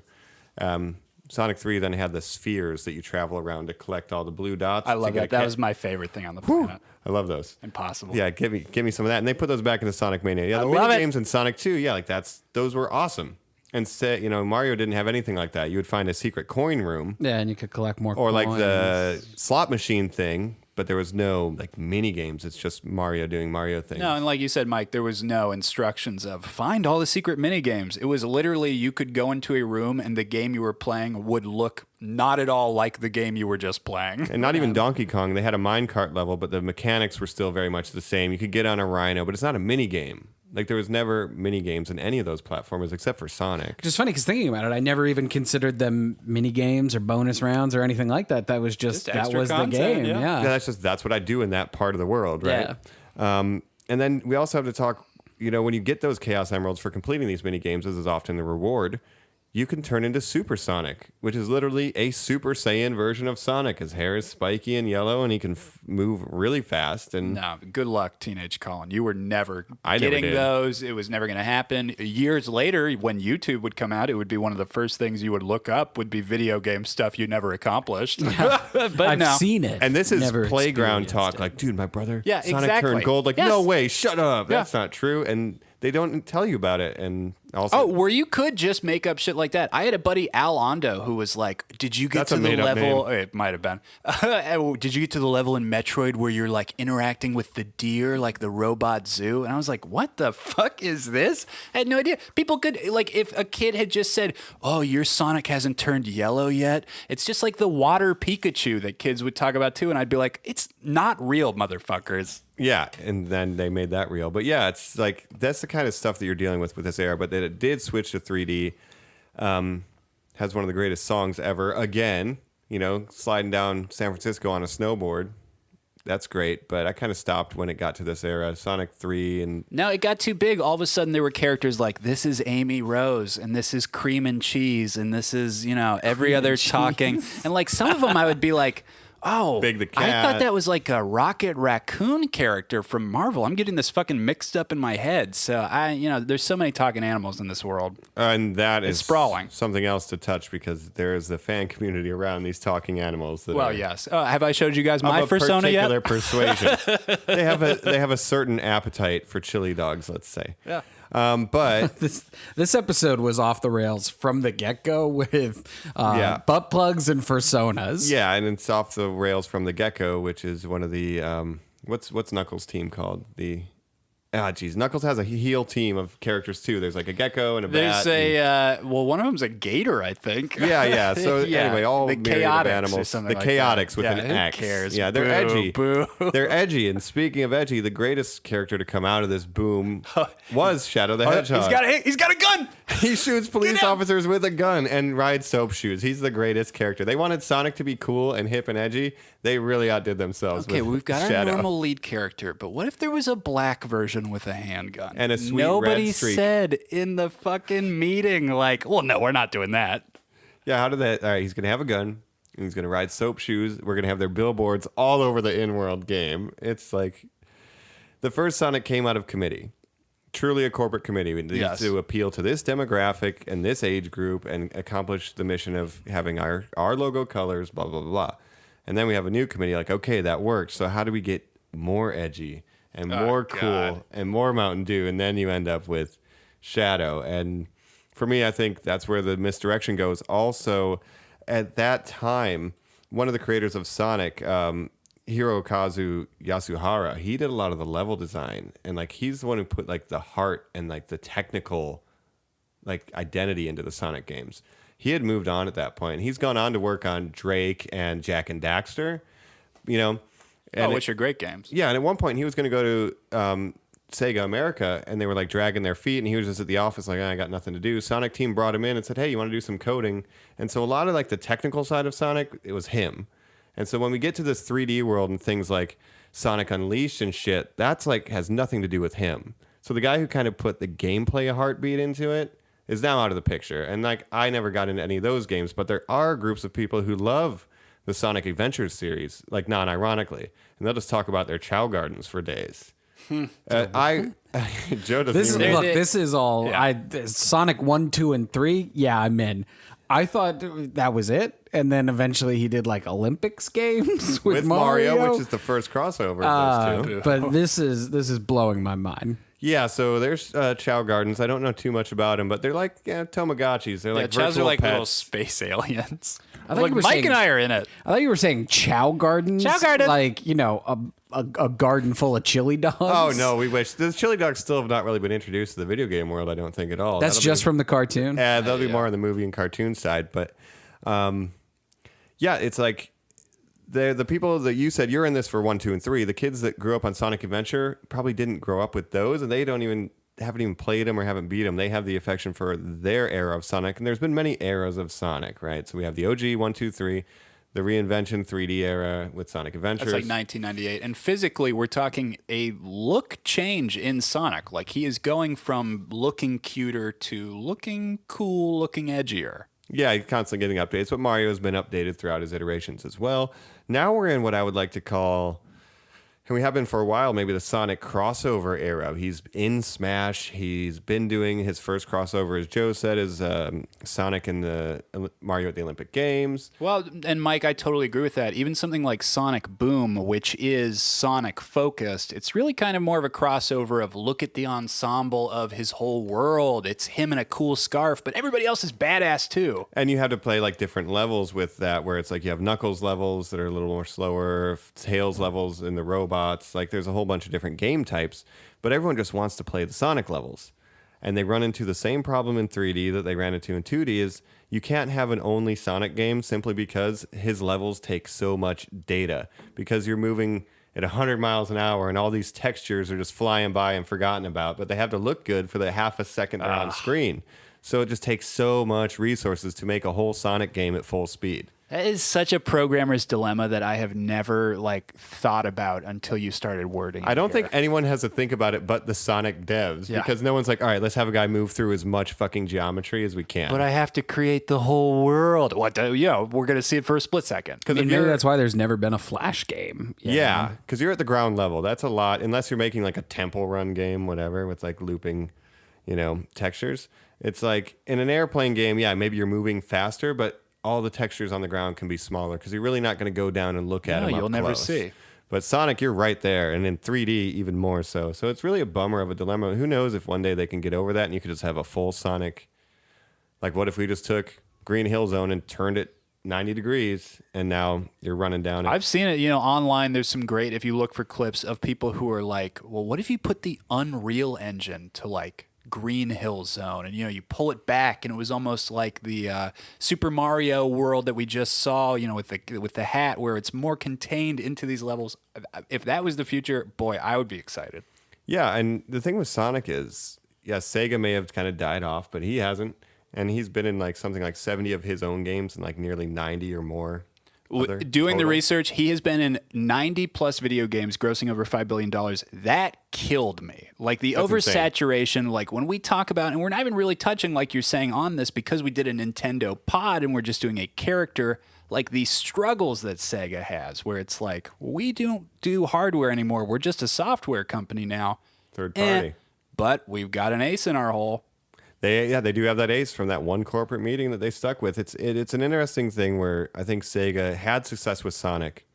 G: Sonic 3 then had the spheres that you travel around to collect all the blue dots.
A: I
G: to
A: love
G: get
A: that.
G: a
A: That
G: cat.
A: was my favorite thing on the planet.
G: I love those.
A: Impossible.
G: Yeah, give me some of that, and they put those back into Sonic Mania. Yeah, the
A: love
G: mini
A: it.
G: games in Sonic 2. Yeah, like those were awesome. And you know, Mario didn't have anything like that. You would find a secret coin room,
H: Yeah, and you could collect more
G: or like
H: coins.
G: the slot machine thing, but there was no like mini games. It's just Mario doing Mario things.
A: No, and like you said, Mike, there was no instructions of find all the secret mini games. It was literally you could go into a room and the game you were playing would look not at all like the game you were just playing.
G: And not even Donkey Kong. They had a minecart level, but the mechanics were still very much the same. You could get on a rhino, but it's not a mini game. Like there was never mini games in any of those platformers except for Sonic.
H: Which is funny because thinking about it, I never even considered them mini games or bonus rounds or anything like that. That was just that
A: extra
H: was the
A: content,
H: game.
A: yeah.
H: Yeah.
G: Yeah, that's what I do in that part of the world, right? And then we also have to talk, you know, when you get those Chaos Emeralds for completing these mini games, this is often the reward. You can turn into Super Sonic, which is literally a Super Saiyan version of Sonic. His hair is spiky and yellow, and he can move really fast. And
A: No, good luck, Teenage Colin. You were never
G: I never
A: getting
G: did.
A: those. It was never going to happen. Years later, when YouTube would come out, it would be one of the first things you would look up would be video game stuff you never accomplished. But
H: I've
A: no.
H: seen it.
G: And this is
H: never
G: playground
H: experienced
G: talk.
H: it.
G: Like, dude, my brother,
A: Yeah,
G: Sonic
A: exactly.
G: turned gold. Like,
A: Yes.
G: no way, shut up.
A: Yeah.
G: That's not true. And they don't tell you about it. And also,
A: Oh, where you could just make up shit like that. I had a buddy, Al Ondo, who was like, did you get
G: That's
A: to
G: a
A: the
G: made-up
A: level?
G: name.
A: It might have been. Did you get to the level in Metroid where you're like interacting with the deer, like the robot zoo? And I was like, what the fuck is this? I had no idea. People could, like, if a kid had just said, oh, your Sonic hasn't turned yellow yet. It's just like the water Pikachu that kids would talk about too. And I'd be like, it's not real, motherfuckers.
G: yeah. And then they made that real. But yeah, it's like, that's the kind of stuff that you're dealing with this era. But that it did switch to 3D. Has one of the greatest songs ever. Again, you know, sliding down San Francisco on a snowboard. That's great. But I kind of stopped when it got to this era. Sonic 3 and
A: No, it got too big. All of a sudden, there were characters like this is Amy Rose, and this is Cream and Cheese, and this is, you know, every other talking. And like some of them, I would be like, oh,
G: Big the
A: I thought
G: Cat.
A: that was like a Rocket Raccoon character from Marvel. I'm getting this fucking mixed up in my head. So there's so many talking animals in this world.
G: and that is
A: sprawling.
G: something else to touch because there is the fan community around these talking animals. That
A: Well,
G: are
A: yes. Have I showed you guys
G: of
A: my
G: a
A: persona yet?
G: particular persuasion. they have a certain appetite for chili dogs, let's say.
A: Yeah.
G: But
H: This episode was off the rails from the get-go with
G: Yeah.
H: butt plugs and personas.
G: yeah, and it's off the rails from the Gecko, which is one of the what's Knuckles' team called? Knuckles has a heel team of characters too. There's like a gecko and a bat.
A: There's one of them's a gator, I think.
G: Yeah. So
A: Yeah,
G: anyway, all
A: the
G: myriad of
A: Chaotix or
G: animals.
A: something
G: The
A: like
G: Chaotix
A: that.
G: with
A: Yeah,
G: an
A: who
G: X.
A: cares?
G: Yeah, they're
A: Boo,
G: edgy.
A: boo.
G: They're edgy. And speaking of edgy, the greatest character to come out of this boom was Shadow the Hedgehog.
A: He's got a gun.
G: He shoots police
A: Get out.
G: officers with a gun and rides soap shoes. He's the greatest character. They wanted Sonic to be cool and hip and edgy. They really outdid themselves.
A: Okay,
G: with
A: we've got
G: Shadow.
A: our normal lead character, but what if there was a black version with a handgun?
G: And a sweet
A: Nobody
G: red streak.
A: said in the fucking meeting, like, well, no, we're not doing that.
G: Yeah, how did that? All right, he's going to have a gun. And he's going to ride soap shoes. We're going to have their billboards all over the in-world game. It's like the first Sonic came out of committee. Truly a corporate committee. We need
A: Yes.
G: to appeal to this demographic and this age group and accomplish the mission of having our logo colors, blah, blah, blah, blah. And then we have a new committee like, okay, that worked. So how do we get more edgy and more cool
A: God.
G: and more Mountain Dew? And then you end up with Shadow. And for me, I think that's where the misdirection goes. Also, at that time, one of the creators of Sonic Hirokazu Yasuhara, he did a lot of the level design, and like he's the one who put like the heart and like the technical like identity into the Sonic games. He had moved on at that point. He's gone on to work on Drake and Jack and Daxter, you know. And
A: which are great games.
G: Yeah, and at one point he was going to go to Sega America, and they were like dragging their feet, and he was just at the office like, I got nothing to do. Sonic team brought him in and said, hey, you want to do some coding? And so a lot of like the technical side of Sonic, it was him. And so when we get to this 3D world and things like Sonic Unleashed and shit, that's like has nothing to do with him. So the guy who kind of put the gameplay heartbeat into it is now out of the picture. And like I never got into any of those games, but there are groups of people who love the Sonic Adventures series, like non-ironically, and they'll just talk about their Chow Gardens for days. Joe doesn't
H: This is all Sonic 1, 2, and 3. Yeah, I'm in. I thought that was it, and then eventually he did like Olympics games with
G: Mario, which is the first crossover of those two.
H: But this is blowing my mind.
G: Yeah, so there's Chow Gardens. I don't know too much about them, but they're like Tamagotchis. They're like
A: Chows are
G: virtual
A: like
G: pets.
A: little space aliens.
H: I thought
A: Like
H: you were
A: Mike
H: saying-
A: and I are in it.
H: I thought you were saying Chow Gardens.
A: Chow Garden.
H: Like, you know, a garden full of chili dogs.
G: Oh, no, we wish. The chili dogs still have not really been introduced to the video game world, I don't think, at all.
H: That's just from the cartoon?
G: That'll be more on the movie and cartoon side. But, yeah, it's like the people that you said you're in this for 1, 2, and 3, the kids that grew up on Sonic Adventure probably didn't grow up with those, and they haven't even played them or haven't beat them. They have the affection for their era of Sonic, and there's been many eras of Sonic, right? So we have the OG 1, 2, 3, the reinvention 3D era with Sonic Adventures.
A: That's like 1998. And physically, we're talking a look change in Sonic. Like he is going from looking cuter to looking cool, looking edgier.
G: Yeah, he's constantly getting updates, but Mario has been updated throughout his iterations as well. Now we're in what I would like to call, and we have been for a while, maybe the Sonic crossover era. He's in Smash. He's been doing his first crossover, as Joe said, is Sonic and the Mario at the Olympic Games.
A: Well, and Mike, I totally agree with that. Even something like Sonic Boom, which is Sonic focused, it's really kind of more of a crossover of look at the ensemble of his whole world. It's him in a cool scarf, but everybody else is badass too.
G: And you have to play like different levels with that, where it's like you have Knuckles levels that are a little more slower, Tails levels in the robots. Like there's a whole bunch of different game types, but everyone just wants to play the Sonic levels. And they run into the same problem in 3D that they ran into in 2D is you can't have an only Sonic game simply because his levels take so much data, because you're moving at 100 miles an hour and all these textures are just flying by and forgotten about, but they have to look good for the half a second they're on screen. So it just takes so much resources to make a whole Sonic game at full speed.
A: That is such a programmer's dilemma that I have never thought about until you started wording it.
G: I don't
A: here.
G: think anyone has to think about it but the Sonic devs, because no one's like, all right, let's have a guy move through as much fucking geometry as we can.
A: But I have to create the whole world. What? We're going to see it for a split second.
H: I mean, maybe that's why there's never been a Flash game.
G: Yeah, because you're at the ground level. That's a lot, unless you're making like a temple run game, whatever, with like looping, textures. It's like in an airplane game, yeah, maybe you're moving faster, but all the textures on the ground can be smaller because you're really not going to go down and look at them up
A: you'll never
G: close.
A: See.
G: But Sonic, you're right there, and in 3D even more so. So it's really a bummer of a dilemma. Who knows if one day they can get over that and you could just have a full Sonic. Like, what if we just took Green Hill Zone and turned it 90 degrees, and now you're running down it?
A: I've seen it, online. There's some great, if you look for clips of people who are like, well, what if you put the Unreal Engine to Green Hill Zone, and you pull it back, and it was almost like the Super Mario world that we just saw, with the hat, where it's more contained into these levels. If that was the future, boy, I would be excited.
G: Yeah, and the thing with Sonic is, Sega may have kind of died off, but he hasn't, and he's been in something like 70 of his own games and nearly 90 or more.
A: Doing the research, he has been in 90 plus video games, grossing over $5 billion. That killed me. That's oversaturation. Insane. When we talk about, and we're not even really touching, like you're saying, on this because we did a Nintendo pod and we're just doing a character. The struggles that Sega has, where it's we don't do hardware anymore. We're just a software company now.
G: Third party.
A: But we've got an ace in our hole.
G: They do have that ace from that one corporate meeting that they stuck with. It's an interesting thing where I think Sega had success with Sonic,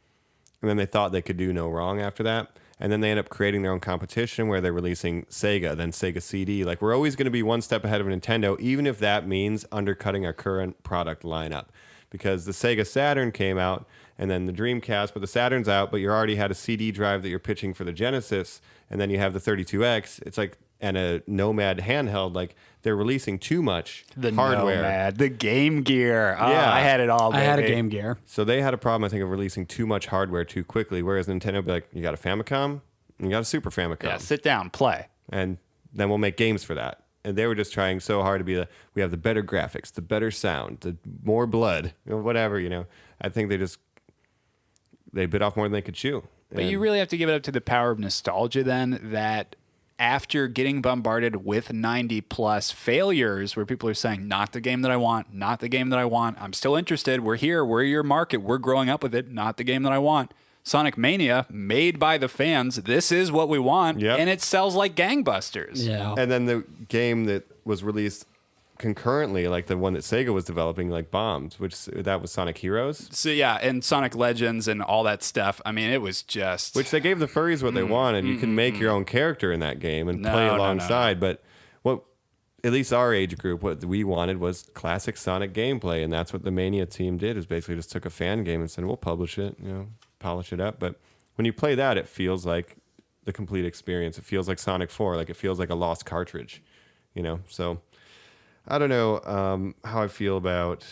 G: and then they thought they could do no wrong after that, and then they end up creating their own competition where they're releasing Sega, then Sega CD. We're always going to be one step ahead of Nintendo, even if that means undercutting our current product lineup, because the Sega Saturn came out, and then the Dreamcast, but the Saturn's out, but you already had a CD drive that you're pitching for the Genesis, and then you have the 32X. It's like, and a Nomad handheld, like they're releasing too much
A: The
G: hardware.
A: Nomad, the Game Gear. Oh,
G: Yeah.
A: I had it all,
H: I
A: baby.
H: had a Game Gear.
G: So they had a problem, I think, of releasing too much hardware too quickly, whereas Nintendo would be like, you got a Famicom, and you got a Super Famicom.
A: Yeah, sit down, play.
G: And then we'll make games for that. And they were just trying so hard to be like, we have the better graphics, the better sound, the more blood, whatever, I think they bit off more than they could chew.
A: But you really have to give it up to the power of nostalgia then, that after getting bombarded with 90 plus failures where people are saying, not the game that I want, not the game that I want, I'm still interested, we're here, we're your market, we're growing up with it, not the game that I want. Sonic Mania, made by the fans, this is what we want,
G: Yep.
A: and it sells like gangbusters.
H: Yeah.
G: And then the game that was released concurrently, like the one that Sega was developing, like bombed, that was Sonic Heroes.
A: So yeah, and Sonic Legends and all that stuff. I mean, it was just...
G: Which they gave the furries what they wanted. You can make your own character in that game and play
A: No.
G: alongside. But what, at least our age group, what we wanted was classic Sonic gameplay, and that's what the Mania team did. Is basically just took a fan game and said, "We'll publish it, polish it up." But when you play that, it feels like the complete experience. It feels like Sonic 4, like it feels like a lost cartridge, So I don't know how I feel about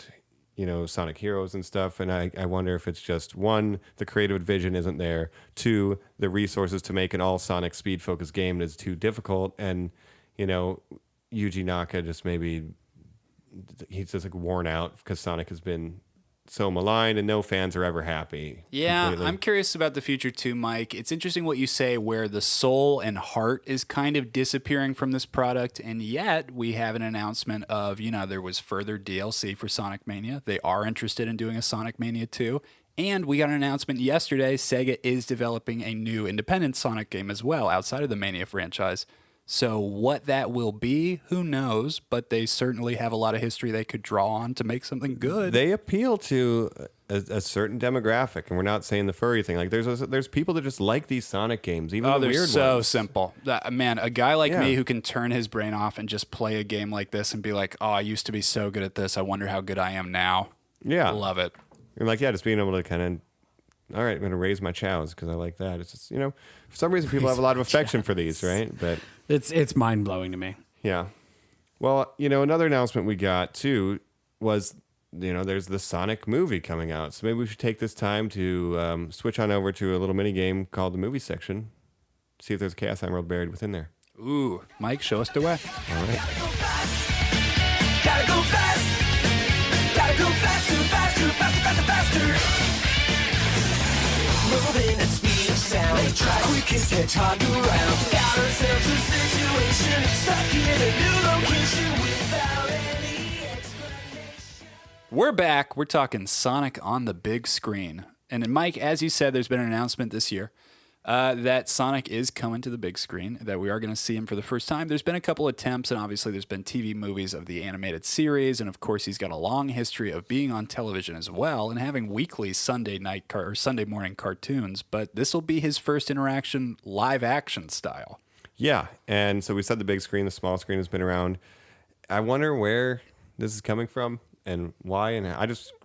G: Sonic Heroes and stuff, and I wonder if it's just, one, the creative vision isn't there, two, the resources to make an all Sonic speed focused game is too difficult, and Yuji Naka just maybe he's just like worn out because Sonic has been so maligned and no fans are ever happy.
A: Yeah,
G: completely.
A: I'm curious about the future too, Mike. It's interesting what you say where the soul and heart is kind of disappearing from this product, and yet we have an announcement of, there was further DLC for Sonic Mania. They are interested in doing a Sonic Mania 2, and we got an announcement yesterday. Sega is developing a new independent Sonic game as well outside of the Mania franchise. So what that will be, who knows, but they certainly have a lot of history they could draw on to make something good.
G: They appeal to a certain demographic, and we're not saying the furry thing. Like there's people that just like these Sonic games, even the
A: they're
G: weird
A: so
G: ones.
A: simple. Man, a guy like
G: Yeah.
A: me who can turn his brain off and just play a game like this and be like, oh, I used to be so good at this. I wonder how good I am now.
G: Yeah,
A: Love it.
G: And like, just being able to kind of, all right, I'm going to raise my chows because I like that. It's just, for some reason people have a lot of affection for these, right? But
H: It's mind blowing to me.
G: yeah. Well, another announcement we got too was, there's the Sonic movie coming out. So maybe we should take this time to switch on over to a little mini game called the movie section. See if there's a Chaos Emerald buried within there.
A: Ooh, Mike, show us the way.
G: All right.
B: Gotta go fast. Gotta go faster, faster, faster, faster, faster. Moving at speed of sound. Quickest hedgehog around. Found ourselves a situation. Stuck in a new location without any explanation.
A: We're back. We're talking Sonic on the big screen. And Mike, as you said, there's been an announcement this year that Sonic is coming to the big screen, that we are going to see him for the first time. There's been a couple attempts, and obviously there's been TV movies of the animated series, and of course he's got a long history of being on television as well and having weekly Sunday morning cartoons, but this will be his first interaction live action style.
G: Yeah. And so we said the big screen, the small screen has been around. I wonder where this is coming from and why, and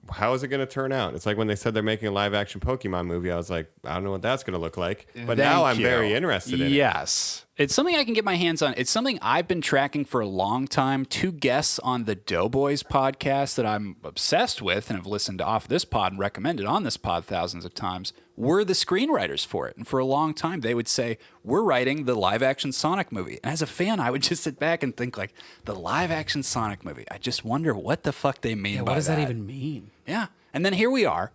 G: how is it going to turn out? It's like when they said they're making a live action Pokemon movie, I was like, I don't know what that's going to look like. But now I'm very interested in it.
A: Yes. It's something I can get my hands on. It's something I've been tracking for a long time. Two guests on the Doughboys podcast that I'm obsessed with and have listened to off this pod and recommended on this pod thousands of times were the screenwriters for it. And for a long time, they would say, we're writing the live action Sonic movie. And as a fan, I would just sit back and think like, the live action Sonic movie. I just wonder what the fuck they mean by that.
H: What does that even mean?
A: Yeah. And then here we are,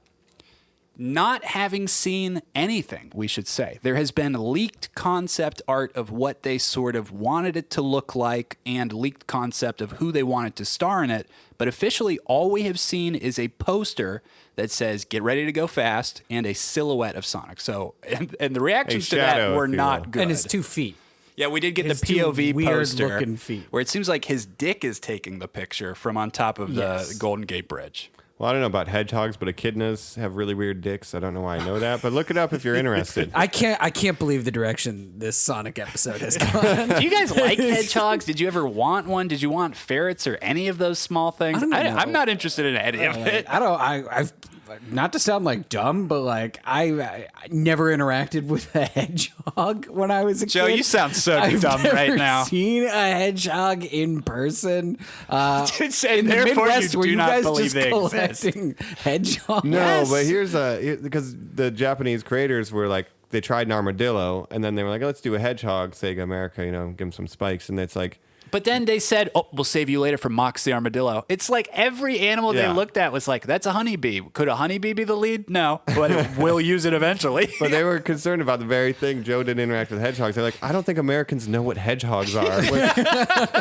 A: not having seen anything, we should say. There has been leaked concept art of what they sort of wanted it to look like and leaked concept of who they wanted to star in it. But officially, all we have seen is a poster that says, get ready to go fast, and a silhouette of Sonic. So, and the reactions to
G: shadow,
A: that were
G: if you
A: not
G: will.
A: good.
H: And it's 2 feet.
A: Yeah, we did get
H: His
A: the
H: two
A: POV poster
H: weird-looking feet.
A: where it seems like his dick is taking the picture from on top of the
H: Yes.
A: Golden Gate Bridge.
G: Well, I don't know about hedgehogs, but echidnas have really weird dicks. I don't know why I know that, but look it up if you're interested.
H: I can't believe the direction this Sonic episode has gone.
A: Do you guys like hedgehogs? Did you ever want one? Did you want ferrets or any of those small things?
H: I don't know.
A: I'm not interested in any of it.
H: not to sound like dumb, but like I never interacted with a hedgehog when I was a
A: Joe,
H: kid.
A: you sound so
H: I've
A: dumb
H: never
A: right now.
H: Seen a hedgehog in person.
A: And
H: In the
A: therefore
H: Midwest,
A: you
H: were
A: do
H: you
A: not
H: guys
A: believe
H: just
A: they exist.
H: collecting hedgehogs?
G: No, but here's because the Japanese creators were like, they tried an armadillo, and then they were like, let's do a hedgehog, Sega America, give them some spikes, and it's like,
A: But then they said, "Oh, we'll save you later for Mox the armadillo." It's like every animal they
G: Yeah.
A: looked at was like, "That's a honeybee." Could a honeybee be the lead? No, but we'll use it eventually.
G: but they were concerned about the very thing. Joe didn't interact with hedgehogs. They're like, I don't think Americans know what hedgehogs are.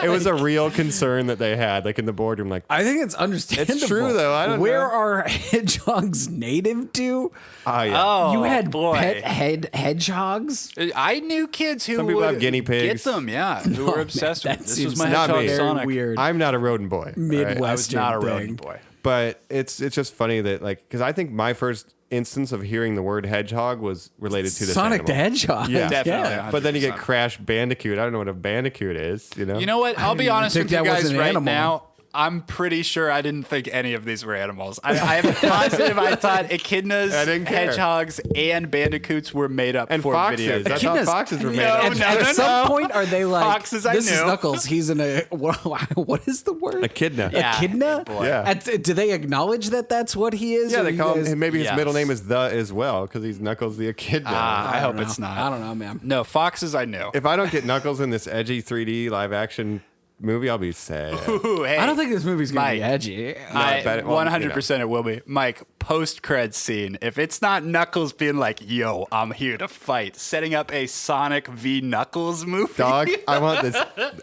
G: It was a real concern that they had, like in the boardroom, like,
H: I think it's understandable.
G: It's true, though. I don't
H: Where
G: know.
H: are hedgehogs native to?
G: oh yeah.
A: Oh,
H: You had
A: boy.
H: pet hedgehogs?
A: I knew kids who
G: Some people
A: would
G: have guinea pigs.
A: get them, yeah, who were obsessed with
H: that
A: it. This
H: seems
A: was my
G: not
A: hedgehog
G: me.
A: Sonic.
H: Weird.
G: I'm not a rodent boy. all right?
H: Midwest.
A: I was not a
H: thing.
A: rodent boy.
G: But it's just funny that like because I think my first instance of hearing the word hedgehog was related to this
H: Sonic the
G: animal.
H: Hedgehog.
G: Yeah.
A: Definitely.
H: Yeah.
G: But then you get
A: 100%.
G: Crash Bandicoot. I don't know what a bandicoot is.
A: You know what? I'll be
H: even
A: honest
H: think
A: with you
H: that was
A: guys
H: an
A: right
H: animal.
A: now. I'm pretty sure I didn't think any of these were animals. I am positive I thought echidnas,
G: I didn't care.
A: hedgehogs, and bandicoots were made up
G: And
A: for
G: foxes.
A: video.
G: I thought
H: Echidnas-
G: foxes were made
A: No,
G: up.
A: no,
H: At some point, are they like,
A: Foxes, I
H: this is
A: knew.
H: Knuckles, he's in a, what is the word?
G: Echidna.
A: Yeah.
H: Echidna?
A: boy.
G: Yeah.
H: Do they acknowledge that that's what he is?
G: Yeah,
H: Or
G: they
H: you
G: call
H: guys-
G: him. Maybe his
A: Yes.
G: middle name is the as well because he's Knuckles the Echidna.
A: I hope
H: don't
A: it's
H: know.
A: not.
H: I don't know, man.
A: No, foxes I knew.
G: If I don't get Knuckles in this edgy 3D live action movie, I'll be sad.
A: Ooh, hey,
H: I don't think this movie's going to be
A: Mike.
H: edgy.
A: I,
G: bet it- well,
A: 100% it will be. Mike, post-cred scene. If it's not Knuckles being like, yo, I'm here to fight, setting up a Sonic v. Knuckles movie.
G: Dog, I want this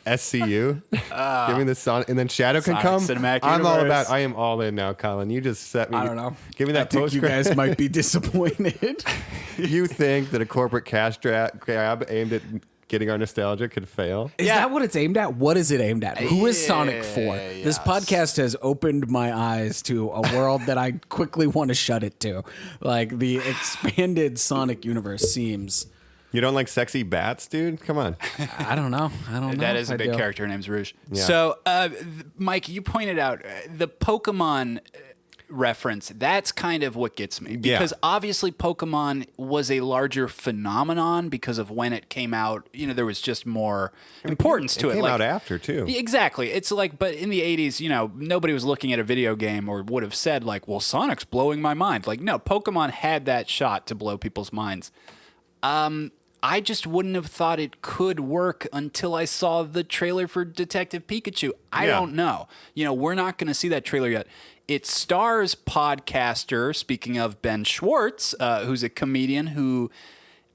G: SCU. Give me this Sonic, and then Shadow can
A: Sonic
G: come.
A: Cinematic
G: I'm all
A: Universe.
G: about. I am all in now, Colin. You just set me.
H: I don't know.
G: Give me
H: I
G: that
H: think
G: post.
H: you guys might be disappointed.
G: You think that a corporate cash grab aimed at getting our nostalgia could fail?
H: Is
A: Yeah.
H: that what it's aimed at? What is it aimed at? Who is Sonic for? This podcast has opened my eyes to a world that I quickly want to shut it to. Like the expanded Sonic universe seems.
G: You don't like sexy bats, dude? Come on.
H: I don't know.
A: That is
H: if
A: a
H: I
A: big
H: do.
A: character. Her name's Rouge.
G: Yeah.
A: So, Mike, you pointed out the Pokemon reference. That's kind of what gets me because obviously Pokemon was a larger phenomenon because of when it came out. There was just more importance to it.
G: It came
A: Like,
G: out after too.
A: Yeah, exactly. It's like, but in the 80s, nobody was looking at a video game or would have said like, well, Sonic's blowing my mind. Like, no, Pokemon had that shot to blow people's minds. I just wouldn't have thought it could work until I saw the trailer for Detective Pikachu. I
G: Yeah.
A: don't know. We're not going to see that trailer yet. It stars podcaster, speaking of Ben Schwartz, who's a comedian who,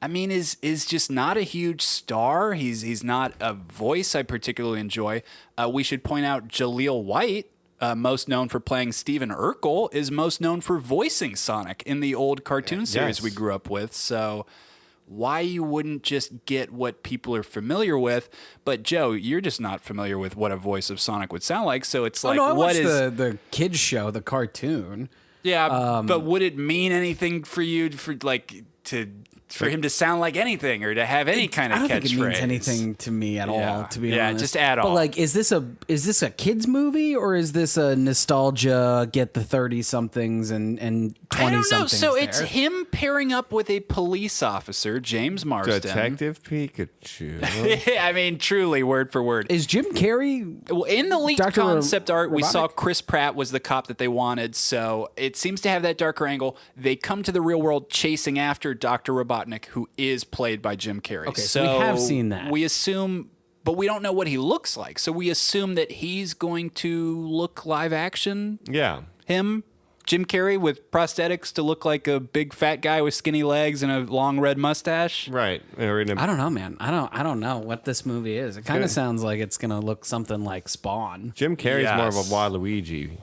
A: is just not a huge star. He's not a voice I particularly enjoy. We should point out Jaleel White, most known for playing Stephen Urkel, is most known for voicing Sonic in the old cartoon series
G: Yes.
A: we grew up with. So why you wouldn't just get what people are familiar with? But Joe, you're just not familiar with what a voice of Sonic would sound like. So it's like,
H: I
A: what
H: watched
A: is?
H: the kids show, the cartoon.
A: Yeah, but would it mean anything for you for him to sound like anything or to have any kind of
H: I don't
A: catchphrase?
H: think it means anything to me at all. To be
A: Yeah,
H: honest,
A: just at all.
H: But like, is this a kids movie or is this a nostalgia? Get the 30-somethings and
A: I don't
H: 20-somethings.
A: know. So it's
H: there?
A: him pairing up with a police officer, James Marsden.
G: Detective Pikachu.
A: Truly, word for word.
H: Is Jim Carrey?
A: Well, in the leaked
H: Dr.
A: concept art, we saw
H: Robotnik?
A: Chris Pratt was the cop that they wanted, so it seems to have that darker angle. They come to the real world chasing after Dr. Robotnik, who is played by Jim Carrey.
H: Okay, so we have seen that.
A: We assume, but we don't know what he looks like, so we assume that he's going to look live action.
G: Yeah.
A: Him, Jim Carrey, with prosthetics to look like a big fat guy with skinny legs and a long red mustache.
G: Right. Or in a-
H: I don't know, man. I don't know what this movie is. It kind of sounds like it's gonna look something like Spawn.
G: Jim Carrey's more of a
A: Yes.
G: Waluigi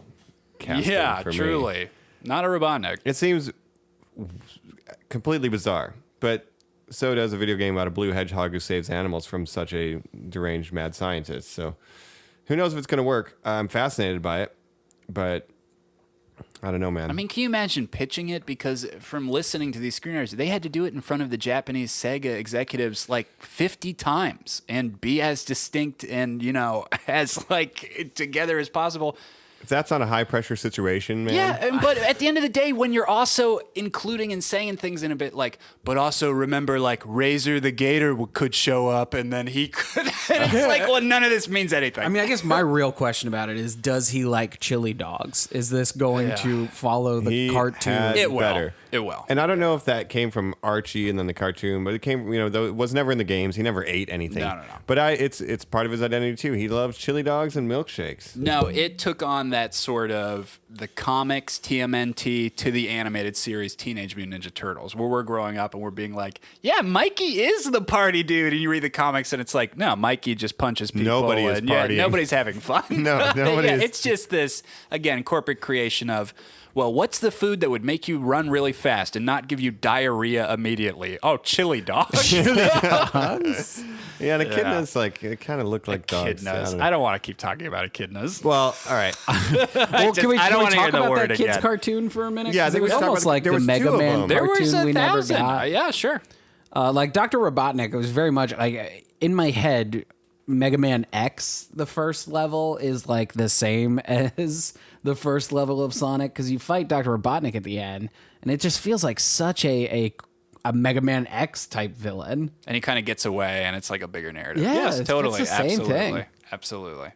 G: casting
A: Yeah,
G: for me.
A: truly. Not a Robotnik.
G: It seems completely bizarre, but so does a video game about a blue hedgehog who saves animals from such a deranged mad scientist. So who knows if it's going to work? I'm fascinated by it, but I don't know, man.
A: Can you imagine pitching it? Because from listening to these screeners, they had to do it in front of the Japanese Sega executives like 50 times and be as distinct and, as like together as possible.
G: If that's not a high pressure situation, man.
A: Yeah, but at the end of the day, when you're also including and saying things in a bit like, but also remember, like, Razor the Gator could show up and then he could. And it's like, well, none of this means anything.
H: I mean, I guess my real question about it is, does he like chili dogs? Is this going to follow the
G: He
H: cartoon?
G: had
A: It will.
G: better.
A: It will.
G: And I don't know if that came from Archie and then the cartoon, but it came, though it was never in the games. He never ate anything.
A: No.
G: But it's part of his identity too. He loves chili dogs and milkshakes.
A: No, it took on that sort of the comics TMNT to the animated series Teenage Mutant Ninja Turtles, where we're growing up and we're being like, yeah, Mikey is the party dude. And you read the comics and it's like, no, Mikey just punches people.
G: Nobody is
A: and,
G: partying.
A: nobody's having fun.
G: No, nobody is.
A: It's just this, again, corporate creation of, well, what's the food that would make you run really fast and not give you diarrhea immediately? Oh, chili dogs.
G: Yeah, the echidnas, like, it kind of looked like dogs.
A: Echidnas. I don't want to keep talking about echidnas.
G: Well, all right.
H: Well, can we
A: I don't wanna
H: talk
A: hear the
H: about
A: word
H: that kids
A: again.
H: cartoon for a minute?
G: Yeah,
H: 'Cause
G: they
H: it was
G: was talking
H: almost
G: about-
H: like
G: there
H: the
G: was two
H: Mega
G: of
H: Man
G: them.
A: There
H: cartoon
A: was
H: we never
A: 1,000.
H: got.
A: Yeah, sure.
H: Like Dr. Robotnik, it was very much like in my head, Mega Man X, the first level, is like the same as the first level of Sonic because you fight Dr. Robotnik at the end, and it just feels like such a Mega Man X type villain.
A: And he kind of gets away, and it's like a bigger narrative.
H: Yeah,
A: yes,
H: it's
A: totally,
H: the same
A: absolutely,
H: thing.
A: absolutely.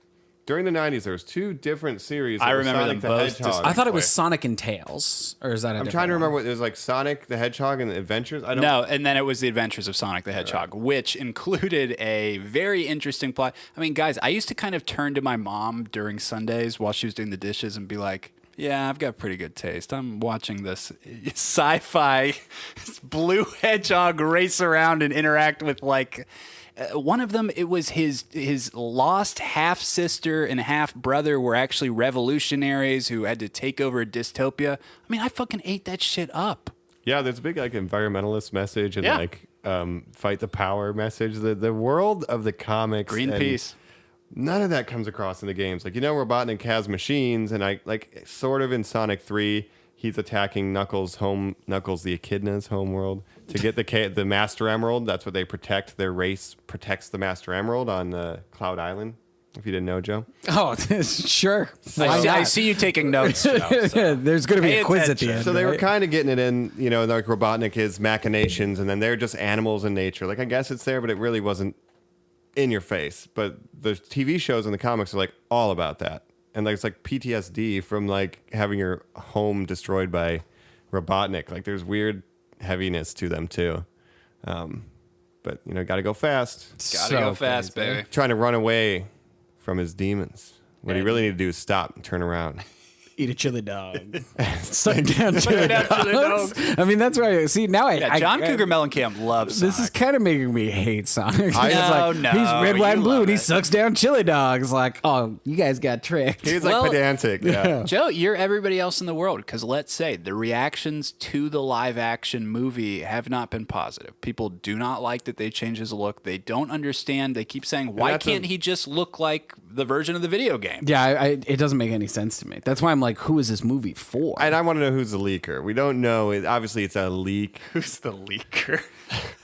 G: During the 90s, there was two different series.
A: I
G: There was
A: remember
G: Sonic
A: them
G: the
A: both
G: Hedgehog.
H: I thought it was
A: Wait.
H: Sonic and Tails, or is that a
G: I'm trying to remember what it was like. Sonic the Hedgehog and the Adventures. I don't.
A: No, and then it was the Adventures of Sonic the Hedgehog, which included a very interesting plot. I mean, guys, I used to kind of turn to my mom during Sundays while she was doing the dishes and be like, yeah, I've got pretty good taste. I'm watching this sci-fi blue hedgehog race around and interact with like one of them. It was his lost half sister and half brother were actually revolutionaries who had to take over a dystopia. I mean, I fucking ate that shit up.
G: Yeah, there's a big like environmentalist message and
A: Yeah.
G: like fight the power message. The world of the comics. and
A: Greenpeace.
G: None of that comes across in the games. Like, Robotnik has machines, and I like sort of in Sonic 3, he's attacking Knuckles the Echidna's home world to get the Master Emerald. That's what they protect. Their race protects the Master Emerald on Cloud Island. If you didn't know, Joe.
H: Oh, sure.
A: I see you taking notes. Joe, so.
H: There's going to be
A: Pay
H: a quiz at the
A: attention.
H: end.
G: So they were
H: right?
G: kind of getting it in, like Robotnik is machinations, and then they're just animals in nature. Like, I guess it's there, but it really wasn't in your face. But the TV shows and the comics are like all about that. And like, it's like PTSD from like having your home destroyed by Robotnik. Like, there's weird heaviness to them too. But
A: Gotta
G: gotta go fast.
A: go fast, baby.
G: Trying to run away from his demons. What he really need to do is stop and turn around.
H: Eat a chili dog. Suck down chili dogs. I mean, that's right. See, now
A: Yeah, John Cougar Mellencamp loves Sonic.
H: This is kind of making me hate Sonic. It's
A: No,
H: like,
A: no,
H: he's red, white, and
A: you
H: blue,
A: love
H: and he
A: it.
H: sucks down chili dogs. Like, oh, you guys got tricked.
G: He's like
A: Well,
G: pedantic. Yeah.
A: Joe, you're everybody else in the world because let's say the reactions to the live action movie have not been positive. People do not like that they change his look. They don't understand. They keep saying, why
G: that's
A: can't he just look like the version of the video game?
H: Yeah, it doesn't make any sense to me. That's why I'm like, who is this movie for?
G: And I want to know who's the leaker. We don't know. Obviously, it's a leak.
A: Who's the leaker?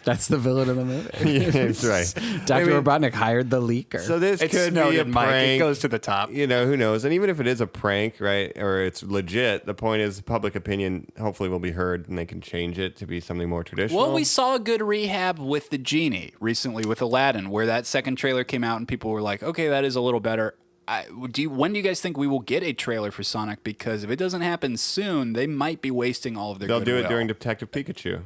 H: That's the villain of the movie.
G: Yeah, that's right.
H: Dr.
G: I mean,
H: Robotnik hired the leaker.
G: So this
A: It's
G: could be a
A: Snowden, Mike.
G: prank.
A: It goes to the top.
G: Who knows? And even if it is a prank, right, or it's legit, the point is public opinion hopefully will be heard and they can change it to be something more traditional.
A: Well, we saw a good rehab with the genie recently with Aladdin, where that second trailer came out and people were like, okay, that is a little better. When do you guys think we will get a trailer for Sonic? Because if it doesn't happen soon, they might be wasting all of their
G: They'll do it
A: goodwill.
G: during Detective Pikachu.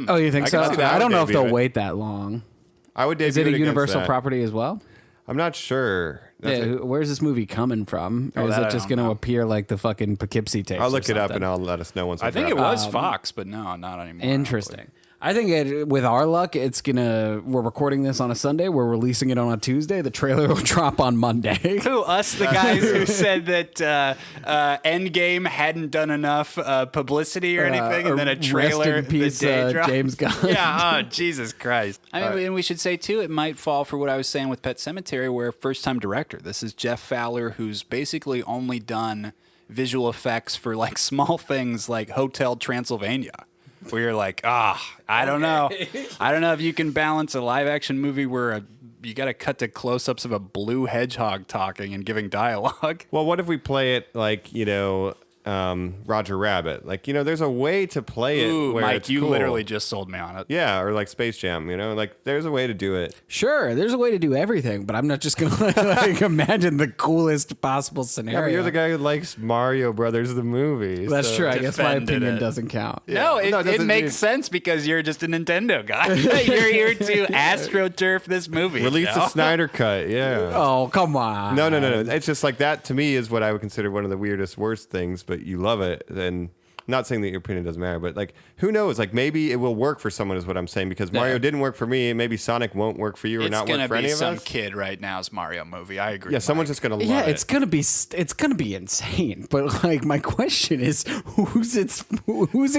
H: oh, you think
G: I
H: so?
G: can see that.
H: I don't know if
G: Debut
H: they'll
G: it.
H: wait that long.
G: I would
H: Is it a
G: debut against
H: Universal
G: that.
H: property as well?
G: I'm not sure. That's
H: Yeah, where's this movie coming from? Or is
A: that I
H: it just
A: don't
H: going to
A: know.
H: appear like the fucking Poughkeepsie tapes?
G: I'll
H: or
G: look it up
H: something?
G: and I'll let us know once.
A: I think it
G: drop
A: was Fox, but no, not anymore.
H: Interesting. I think with our luck, we're recording this on a Sunday. We're releasing it on a Tuesday. The trailer will drop on Monday.
A: Who, us, the guys who said that Endgame hadn't done enough publicity or anything, and then a trailer
H: Rest in peace,
A: the day dropped?
H: James Gunn.
A: Yeah, oh, Jesus Christ. I mean, and we should say, too, it might fall for what I was saying with Pet Sematary, where first-time director. This is Jeff Fowler, who's basically only done visual effects for, like, small things like Hotel Transylvania. Where you're like, I don't know. I don't know if you can balance a live action movie where a you got to cut to close-ups of a blue hedgehog talking and giving dialogue.
G: Well, what if we play it like, Roger Rabbit? Like, there's a way to play it
A: Ooh,
G: where
A: Mike,
G: it's
A: you
G: cool.
A: literally just sold me on it.
G: Yeah, or like Space Jam, like there's a way to do it.
H: Sure, there's a way to do everything, but I'm not just gonna like imagine the coolest possible scenario.
G: Yeah, but you're the guy who likes Mario Brothers, the movie.
H: That's
G: so-
H: true. I guess my
A: defended
H: opinion
A: it.
H: doesn't count.
A: No,
G: No, it
A: it
G: doesn't
A: makes
G: mean-
A: sense because you're just a Nintendo guy. You're here to astroturf this movie.
G: Release
A: Joe.
G: the Snyder cut, yeah.
H: Oh, come on.
G: No. It's just like that to me is what I would consider one of the weirdest, worst things, but you love it. Then, not saying that your opinion doesn't matter, but like, who knows? Like, maybe it will work for someone, is what I'm saying, because Mario didn't work for me. Maybe Sonic won't work for you or
A: It's
G: not
A: gonna
G: work for
A: be
G: any of
A: some
G: us.
A: kid right now's Mario movie. I agree.
G: Yeah, someone's
A: Mike.
G: just gonna love
H: Yeah,
G: it.
H: it's gonna be insane. But like, my question is, who's it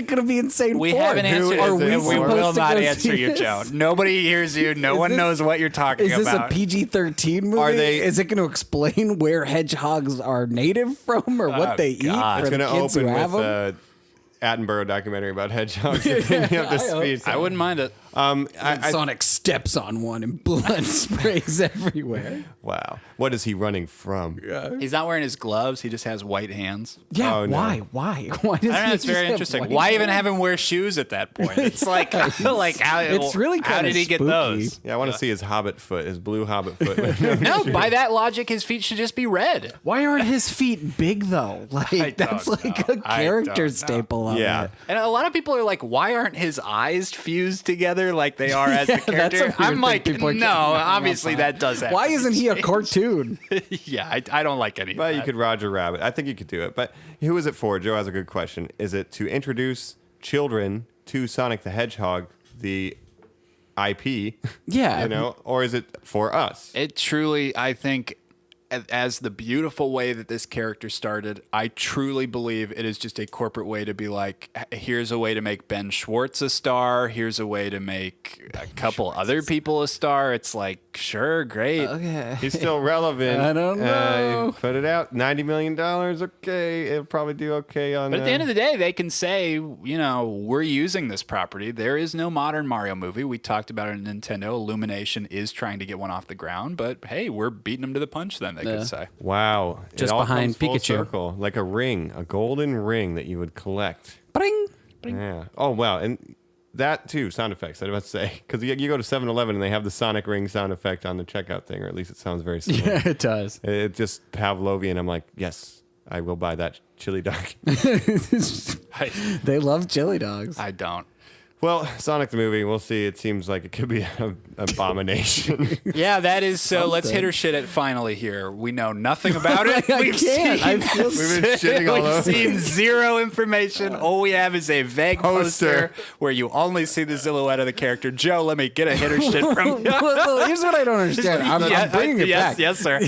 H: gonna be insane
A: We
H: for?
A: haven't answered
H: Are
A: it,
H: we
A: and we
H: supposed
A: will
H: to
A: not
H: go
A: answer
H: see
A: you,
H: this?
A: Joe. Nobody hears you. No
H: Is
A: one
H: this-
A: knows what you're talking
H: Is this
A: about.
H: a PG-13 movie?
G: Are they-
H: Is it going to explain where hedgehogs are native from or what they eat?
A: God.
H: For
G: It's
H: the
G: gonna
H: kids who
G: open
H: have
G: with
H: them?
G: Attenborough documentary about hedgehogs. You have the speech.
A: I wouldn't mind it.
H: Sonic steps on one and blood sprays everywhere.
G: Wow. What is he running from?
A: He's not wearing his gloves. He just has white hands.
H: Yeah,
G: Oh, no.
H: why? Why does
A: I don't know. It's very interesting. Why even have him wear shoes at that point? It's like, how,
H: It's really
A: how
H: kinda
A: did he get
H: spooky.
A: those?
G: Yeah, I want to see his hobbit foot, his blue hobbit foot.
A: No, by that logic, his feet should just be red.
H: Why aren't his feet big though? Like that's
A: don't
H: like
A: know.
H: a
A: I
H: character
A: don't know.
H: staple of
G: Yeah.
H: it.
A: And a lot of people are like, why aren't his eyes fused together like they are as the
H: Yeah, that's a
A: character?
H: weird
A: I'm
H: thing
A: like,
H: people are
A: no,
H: getting hung up
A: obviously
H: on.
A: that does happen.
H: Why isn't he a cartoon?
A: Yeah, I don't like any of
G: But
A: that.
G: you could Roger Rabbit. I think you could do it. But who is it for? Joe has a good question. Is it to introduce children to Sonic the Hedgehog, the IP?
H: Yeah.
G: Or is it for us?
A: It truly, I think, as the beautiful way that this character started, I truly believe it is just a corporate way to be like, here's a way to make Ben Schwartz a star. Here's a way to make a couple other people a star. It's like, sure, great.
H: Okay.
G: He's still relevant.
H: I don't know.
G: Put it out. $90 million. Okay. It'll probably do okay on
A: But at the end of the day, they can say, we're using this property. There is no modern Mario movie. We talked about it in Nintendo. Illumination is trying to get one off the ground, but hey, we're beating them to the punch then, they could say.
G: Wow.
H: Just
G: it all
H: behind
G: comes full
H: Pikachu.
G: circle, like a ring, a golden ring that you would collect.
H: Bring.
G: Yeah. Oh, wow. And that too, sound effects, I was about to say. Because you go to 7-Eleven and they have the Sonic ring sound effect on the checkout thing, or at least it sounds very similar.
H: Yeah, it does.
G: It's just Pavlovian. I'm like, yes, I will buy that chili dog.
H: They love chili dogs.
A: I don't.
G: Well, Sonic the movie, we'll see. It seems like it could be an abomination.
A: Yeah, that is so. Let's hit her shit at finally here. We know nothing about it.
H: I
A: We've
H: can't. I
A: seen,
H: feel
G: We've been shitting all
A: we've
G: over.
A: seen zero information. All we have is a vague poster where you only see the silhouette of the character. Joe, let me get a hit her shit from you.
H: Well, here's what I don't understand. I'm bringing it
A: yes,
H: back.
A: yes, sir.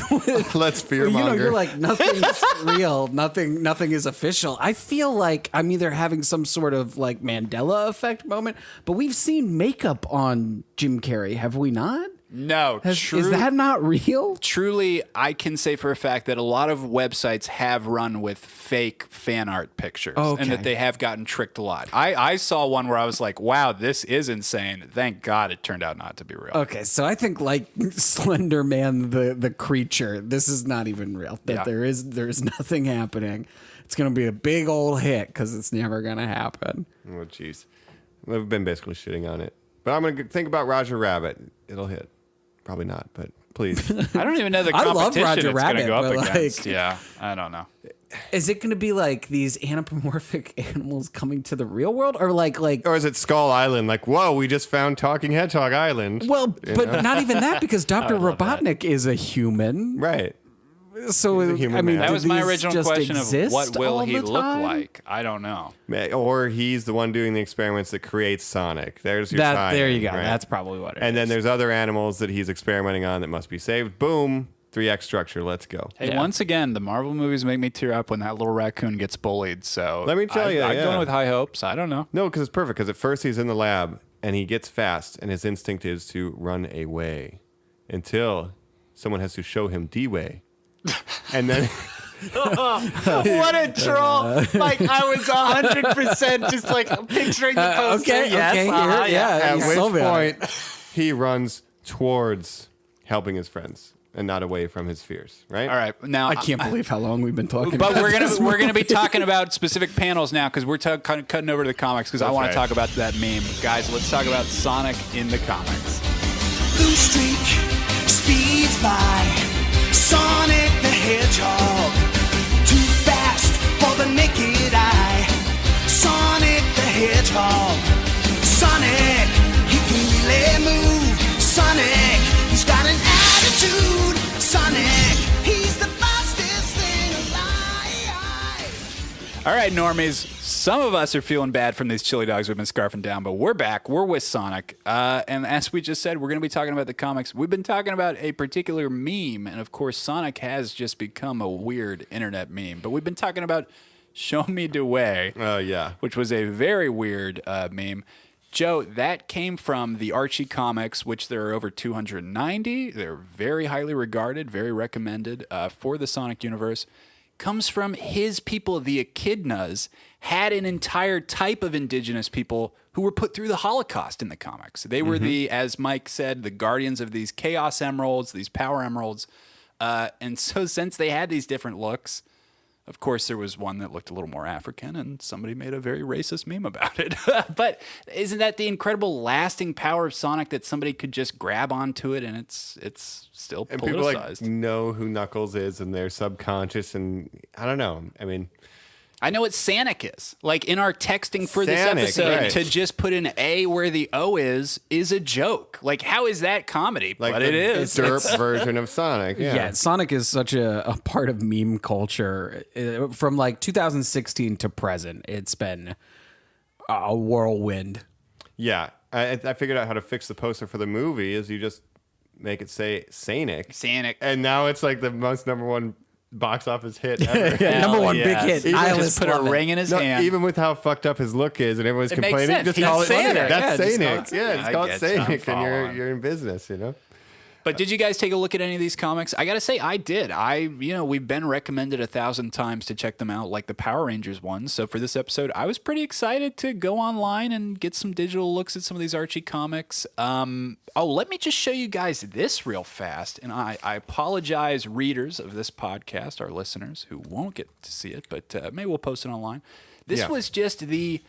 G: Let's fear
H: You know,
G: monger.
H: you're like, nothing's real. Nothing is official. I feel like I'm either having some sort of like Mandela effect moment, but we've seen makeup on Jim Carrey, have we not?
A: No,
H: Is that not real?
A: Truly, I can say for a fact that a lot of websites have run with fake fan art pictures
H: Okay.
A: and that they have gotten tricked a lot. I saw one where I was like, wow, this is insane. Thank God it turned out not to be real.
H: Okay, so I think like Slender Man, the creature, this is not even real. That
A: Yeah.
H: there's nothing happening. It's gonna be a big old hit because it's never gonna happen.
G: Oh, jeez. We've been basically shitting on it. But I'm going to think about Roger Rabbit. It'll hit. Probably not, but please.
A: I don't even know the
H: I love
A: competition
H: Roger
A: it's going to
H: Rabbit,
A: go up
H: but,
A: against.
H: like-
A: Yeah, I don't know.
H: Is it gonna be like these anthropomorphic animals coming to the real world, or like?
G: Or is it Skull Island? Like, whoa, we just found Talking Hedgehog Island.
H: Well, but not even that because Dr. Robotnik is a human.
G: Right.
H: So
G: He's a human
H: I mean,
G: man.
A: That
H: do
A: was my
H: these
A: original
H: just
A: question of
H: exist
A: what will
H: all
A: he
H: the
A: look
H: time?
A: like? I don't know.
G: Or he's the one doing the experiments that creates Sonic. There's your
H: That
G: tie-in,
H: there you go.
G: right?
H: That's probably what it is.
G: And then there's other animals that he's experimenting on that must be saved. Boom. 3X structure. Let's go.
A: Hey,
H: Yeah.
A: once again, the Marvel movies make me tear up when that little raccoon gets bullied. So
G: Let me tell you,
A: I'm
G: yeah.
A: going with high hopes. I don't know.
G: No, because it's perfect. Because at first he's in the lab and he gets fast, and his instinct is to run away until someone has to show him the way. And then
A: What a troll! Like I was 100% just like picturing the poster.
H: okay,
A: yes,
H: okay,
A: uh-huh,
H: yeah.
G: at
H: you
G: which
H: sold me on it.
G: point he runs towards helping his friends and not away from his fears, right?
A: All right, now
H: I can't believe how long we've been talking.
A: But
H: about
A: we're gonna be talking about specific panels now because we're kind of cutting over to the comics because I want
G: right.
A: to talk about that meme, guys. Let's talk about Sonic in the comics.
B: Blue streak speeds by. Sonic the Hedgehog. Too fast for the naked eye. Sonic the Hedgehog. Sonic, he can really move. Sonic, he's got an attitude. Sonic, he's the fastest thing alive.
A: All right, normies. Some of us are feeling bad from these chili dogs we've been scarfing down, but we're back. We're with Sonic. And as we just said, we're going to be talking about the comics. We've been talking about a particular meme. And of course, Sonic has just become a weird internet meme. But we've been talking about Show Me the Way.
G: Oh, yeah.
A: Which was a very weird meme. Joe, that came from the Archie comics, which there are over 290. They're very highly regarded, very recommended for the Sonic universe. Comes from his people, the Echidnas, had an entire type of indigenous people who were put through the Holocaust in the comics. They were the, as Mike said, the guardians of these Chaos Emeralds, these Power Emeralds. And so since they had these different looks, of course, there was one that looked a little more African, and somebody made a very racist meme about it. But isn't that the incredible lasting power of Sonic that somebody could just grab onto it and it's still
G: And
A: politicized?
G: people know who Knuckles is and they're subconscious, and I don't know. I mean,
A: I know what SANIC is. Like in our texting for this
G: SANIC,
A: episode,
G: right.
A: to just put an A where the O is a joke. Like, how is that comedy?
G: like
A: But
G: the
A: it is.
G: derp version of Sonic.
H: Yeah, Sonic is such a part of meme culture. From like 2016 to present, it's been a whirlwind.
G: Yeah. I figured out how to fix the poster for the movie is you just make it say SANIC.
A: SANIC.
G: And now it's like the most number one box office hit ever.
H: Number one
A: yes.
H: big hit.
A: Even
H: Nihilists
A: just put a
H: love it.
A: ring in his
G: No,
A: hand.
G: even with how fucked up his look is and everyone's
A: It makes
G: complaining,
A: sense.
G: just
A: He's
G: call it
A: SANIC.
G: SANIC. That's
A: Yeah, just
G: SANIC.
A: call it
G: Yeah,
A: SANIC.
G: just
A: I
G: call it
A: get you. I'm
G: SANIC and
A: following.
G: you're in business, you know?
A: But did you guys take a look at any of these comics? I gotta say, I did. We've been recommended 1,000 times to check them out, like the Power Rangers ones. So for this episode, I was pretty excited to go online and get some digital looks at some of these Archie comics. Let me just show you guys this real fast. And I apologize, readers of this podcast, our listeners who won't get to see it, but maybe we'll post it online. This was just the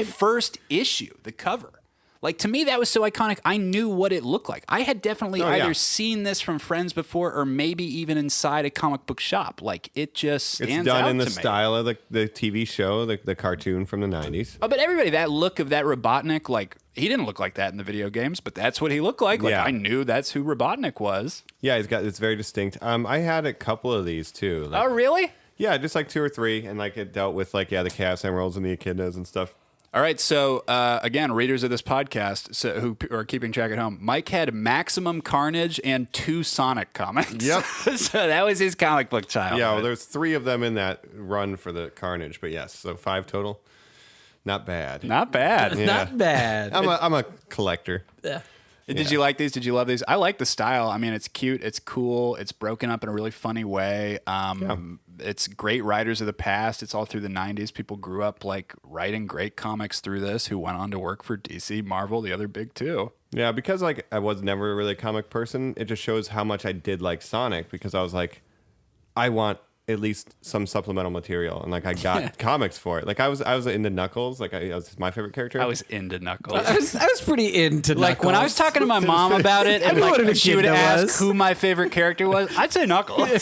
A: first issue, the cover. Like, to me, that was so iconic. I knew what it looked like. I had definitely either seen this from friends before or maybe even inside a comic book shop. Like, it just stands out
G: It's done in the
A: to me.
G: style of the TV show, the cartoon from the 90s.
A: Oh, but everybody, that look of that Robotnik, like, he didn't look like that in the video games, but that's what he looked like. Like,
G: Yeah.
A: I knew that's who Robotnik was.
G: Yeah, it's very distinct. I had a couple of these too. Like,
A: Oh, really?
G: yeah, just like 2 or 3, and like it dealt with like the Chaos Emeralds and the Echidnas and stuff.
A: All right, so again, readers of this podcast who are keeping track at home, Mike had Maximum Carnage and 2 Sonic comics.
G: Yep.
A: So that was his comic book childhood.
G: Yeah, well, there's 3 of them in that run for the Carnage, but yes, so 5 total. Not bad.
A: Not bad.
G: Yeah.
H: Not bad.
G: I'm a collector.
A: Did you like these? Did you love these? I like the style. I mean, it's cute. It's cool. It's broken up in a really funny way. It's great writers of the past. It's all through the 90s. People grew up like writing great comics through this who went on to work for DC, Marvel, the other big 2.
G: Yeah, because like I was never really a comic person, it just shows how much I did like Sonic because I was like, I want at least some supplemental material, and like I got comics for it. Like I was into Knuckles, like I was my favorite character.
A: I was into Knuckles.
H: I was pretty into
A: Like when I was talking to my mom about it, and
H: knew what an
A: like she would
H: echidna
A: ask
H: was.
A: who my favorite character was, I'd say Knuckles.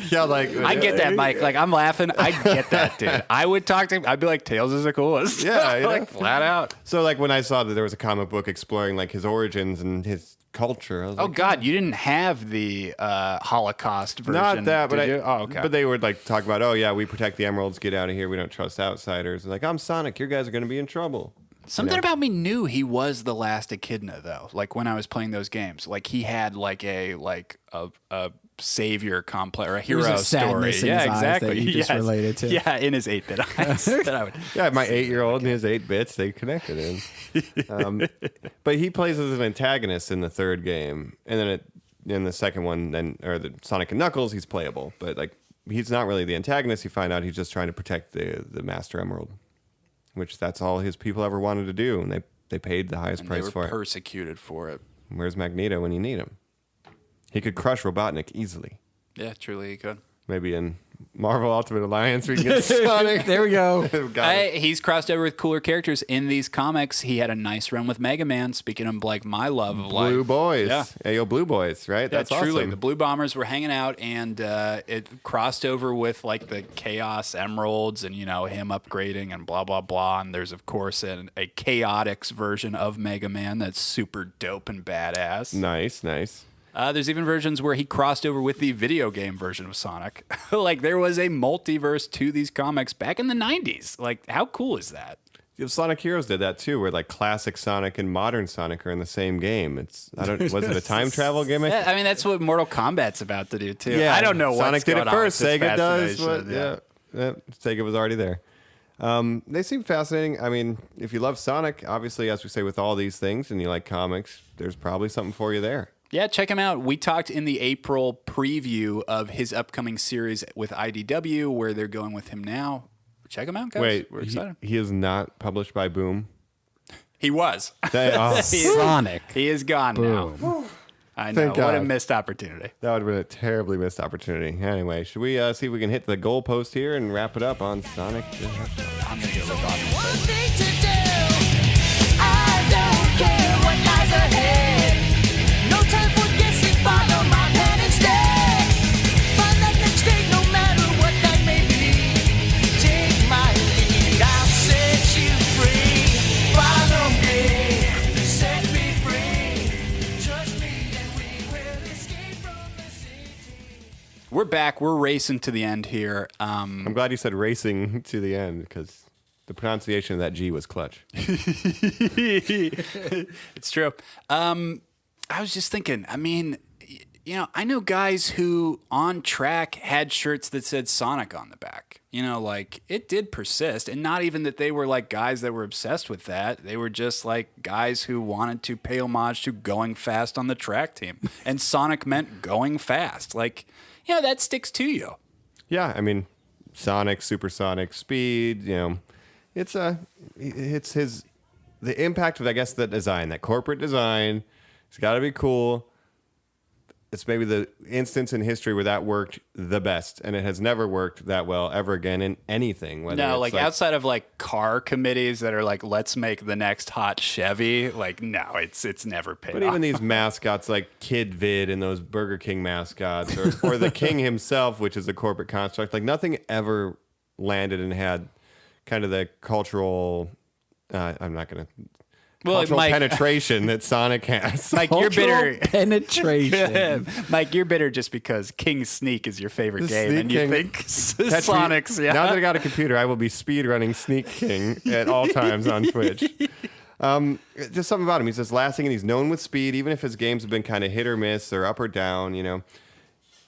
G: yeah, like
A: I get that, Mike. Like I'm laughing. I get that, dude. I would talk to him. I'd be like, Tails is the coolest.
G: Yeah, you know?
A: like flat out.
G: So like when I saw that there was a comic book exploring like his origins and his culture, I was
A: Oh
G: like,
A: God, you didn't have the Holocaust version.
G: not that, but
A: did you? Oh, okay.
G: But they would like talk about, oh yeah, we protect the emeralds, get out of here, we don't trust outsiders. Like I'm Sonic, you guys are going to be in trouble.
A: Something about me knew he was the last echidna, though. Like when I was playing those games, like he had like a savior complex or a hero
H: was a
A: story.
H: sadness in
A: Yeah,
H: his eyes
A: exactly.
H: that you just related to.
A: Yeah, in his 8-bit eyes. that I would.
G: Yeah, my 8-year-old and his 8 bits, they connected him. But he plays as an antagonist in the 3rd game, and then in the 2nd one, the Sonic and Knuckles, he's playable, but like he's not really the antagonist. You find out he's just trying to protect the Master Emerald, which that's all his people ever wanted to do, and they paid the highest
A: And
G: price
A: they were
G: for it.
A: persecuted for it.
G: Where's Magneto when you need him? He could crush Robotnik easily.
A: Yeah, truly he could.
G: Maybe in Marvel Ultimate Alliance we can get Sonic.
H: There we go.
G: Got it.
A: He's crossed over with cooler characters in these comics. He had a nice run with Mega Man. Speaking of like my love of life.
G: Blue Boys.
A: Yeah.
G: Hey, yo, Blue Boys, right? That's
A: truly.
G: awesome.
A: The Blue Bombers were hanging out, and it crossed over with like the Chaos Emeralds, and him upgrading and blah blah blah. And there's of course a Chaotix version of Mega Man that's super dope and badass.
G: Nice.
A: There's even versions where he crossed over with the video game version of Sonic. Like there was a multiverse to these comics back in the 90s. Like how cool is that?
G: Sonic Heroes did that too, where like classic Sonic and modern Sonic are in the same game. Was it a time travel gimmick?
A: Yeah, I mean that's what Mortal Kombat's about to do too.
G: Yeah,
A: I don't know what
G: Sonic did it first. Sega does.
A: But,
G: yeah, Sega was already there. They seem fascinating. I mean, if you love Sonic, obviously, as we say with all these things, and you like comics, there's probably something for you there.
A: Yeah, check him out. We talked in the April preview of his upcoming series with IDW, where they're going with him now. Check him out, guys.
G: Wait,
A: we're excited.
G: he is not published by Boom.
A: He was.
H: Sonic.
A: He is gone now. I know.
G: Thank
A: What a
G: God.
A: missed opportunity.
G: That would have been a terribly missed opportunity. Anyway, should we see if we can hit the goalpost here and wrap it up on Sonic the Hedgehog?
A: I'm going to go with Bobby.
B: One thing to do. I don't care what lies ahead. No time for guessing. Follow my plan instead. Find that next day, no matter what that may be. Take my lead. I'll set you free. Follow me. Set me free. Trust me, and we will escape from the city.
A: We're back. We're racing to the end here.
G: I'm glad you said racing to the end because the pronunciation of that G was clutch.
A: It's true. I was just thinking, I mean, I know guys who on track had shirts that said Sonic on the back. Like it did persist. And not even that they were like guys that were obsessed with that. They were just like guys who wanted to pay homage to going fast on the track team. And Sonic meant going fast. Like, that sticks to you.
G: Yeah, I mean, Sonic, supersonic speed. It's the impact of, I guess, the design, that corporate design. It's got to be cool. It's maybe the instance in history where that worked the best, and it has never worked that well ever again in anything.
A: No, like outside of like car committees that are like, let's make the next hot Chevy. Like, no, it's never paid
G: But
A: off.
G: even these mascots like Kid Vid and those Burger King mascots, or the King himself, which is a corporate construct, like nothing ever landed and had kind of the cultural. I'm not going to. Cultural
A: Mike,
G: penetration that Sonic has.
A: Mike, you're bitter.
H: Penetration.
A: Mike, you're bitter just because King Sneak is your favorite
G: The
A: game,
G: Sneak
A: and you
G: King.
A: think
G: Catch me-
A: Sonic's. Yeah.
G: Now that I got a computer, I will be speed running Sneak King at all times on Twitch. Just something about him. He's just lasting, and he's known with speed, even if his games have been kind of hit or miss or up or down.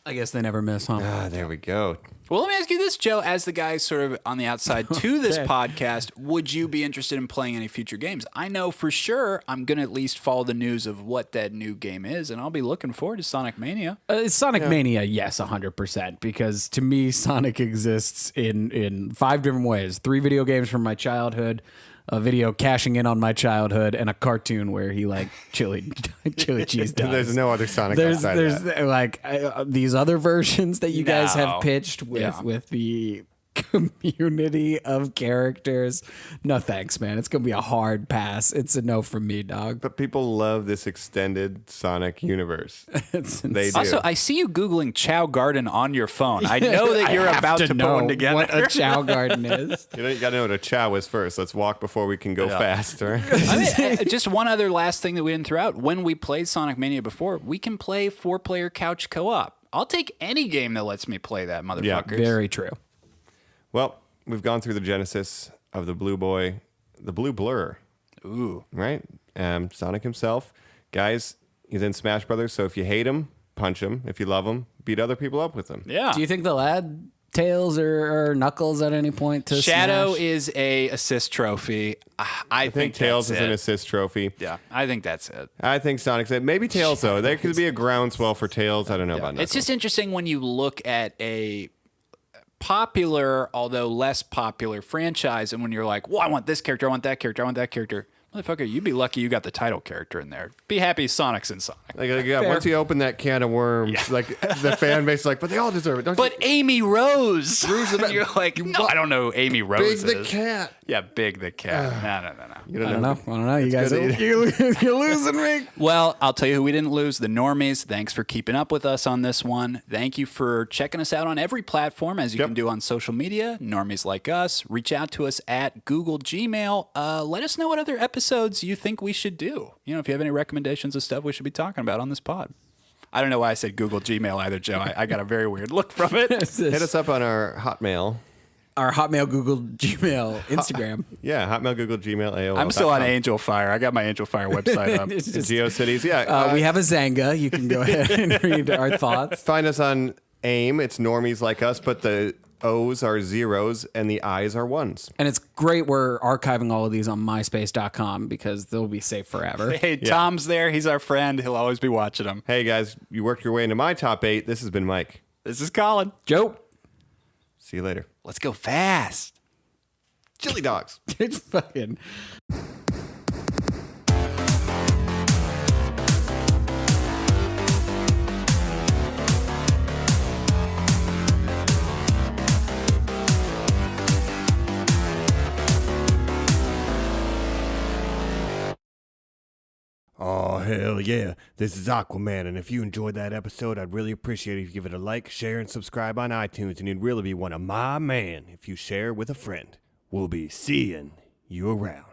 H: I guess they never miss, huh?
G: There we go.
A: Well, let me ask you this, Joe. As the guy sort of on the outside to this podcast, would you be interested in playing any future games? I know for sure I'm going to at least follow the news of what that new game is, and I'll be looking forward to Sonic Mania.
H: Sonic Mania, yes, 100%. Because to me, Sonic exists in 5 different ways: 3 video games from my childhood, a video cashing in on my childhood, and a cartoon where he like chili cheese does.
G: There's no other Sonic
H: There's
G: outside that.
H: like these other versions that you guys
A: No.
H: have pitched with
A: Yeah.
H: the community of characters. No thanks, man. It's gonna be a hard pass. It's a no from me, dog.
G: But people love this extended Sonic universe.
H: It's
G: They do.
A: Also, I see you Googling Chow Garden on your phone. I know that you're
H: I have
A: about to put
H: know
A: one together.
H: what a chow garden is.
G: You got to know what a chow is first. Let's walk before we can go fast. Right?
A: I mean, just one other last thing that we didn't throw out. When we played Sonic Mania before, we can play 4-player couch co-op. I'll take any game that lets me play that, motherfuckers.
H: Very true.
G: Well, we've gone through the genesis of the Blue Boy, the Blue Blur.
A: Ooh.
G: Right? Sonic himself. Guys, he's in Smash Brothers, so if you hate him, punch him. If you love him, beat other people up with him.
A: Yeah.
H: Do you think they'll add Tails or Knuckles at any point to
A: Shadow
H: Smash?
A: is a assist trophy. I think
G: Tails
A: that's
G: is an
A: it.
G: assist trophy.
A: Yeah, I think that's it.
G: I think Sonic's it. Maybe Tails, though. There could be a groundswell for Tails. I don't know about Knuckles.
A: It's just interesting when you look at a popular, although less popular franchise, and when you're like, well, I want this character, I want that character, I want that character. Motherfucker, you'd be lucky you got the title character in there. Be happy Sonic's in Sonic.
G: Once you open that can of worms, like the fan base is like, but they all deserve it. Don't
A: But
G: you?
A: Amy Rose.
G: Rouge the-
A: You're like, no, I don't know who Amy Rose
G: Big the
A: is.
G: cat.
A: Yeah, Big the cat. No.
G: You
H: I don't know. You guys,
G: good
H: you're losing me.
A: Well, I'll tell you who we didn't lose, the Normies. Thanks for keeping up with us on this one. Thank you for checking us out on every platform, as you can do on social media. Normies Like Us. Reach out to us at Google Gmail. Let us know what other episodes you think we should do. You know, if you have any recommendations of stuff we should be talking about on this pod. I don't know why I said Google Gmail either, Joe. I got a very weird look from it.
G: Hit us up on our Hotmail.
H: Our Hotmail, Google, Gmail, Instagram.
G: Yeah, Hotmail, Google, Gmail, AOL.
A: I'm still on Angel Fire. I got my Angel Fire website up.
H: It's just-
G: GeoCities. Yeah.
H: we have a Zanga. You can go ahead and read our thoughts.
G: Find us on AIM. It's Normies Like Us, but the O's are zeros and the I's are ones.
H: And it's great we're archiving all of these on myspace.com because they'll be safe forever.
A: Hey, Tom's there. He's our friend. He'll always be watching them.
G: Hey, guys, you worked your way into my top 8. This has been Mike.
A: This is Colin.
H: Joe.
G: See you later.
A: Let's go fast.
G: Chili dogs.
H: It's fucking...
G: Oh, hell yeah. This is Aquaman, and if you enjoyed that episode, I'd really appreciate it if you give it a like, share, and subscribe on iTunes, and you'd really be one of my man if you share with a friend. We'll be seeing you around.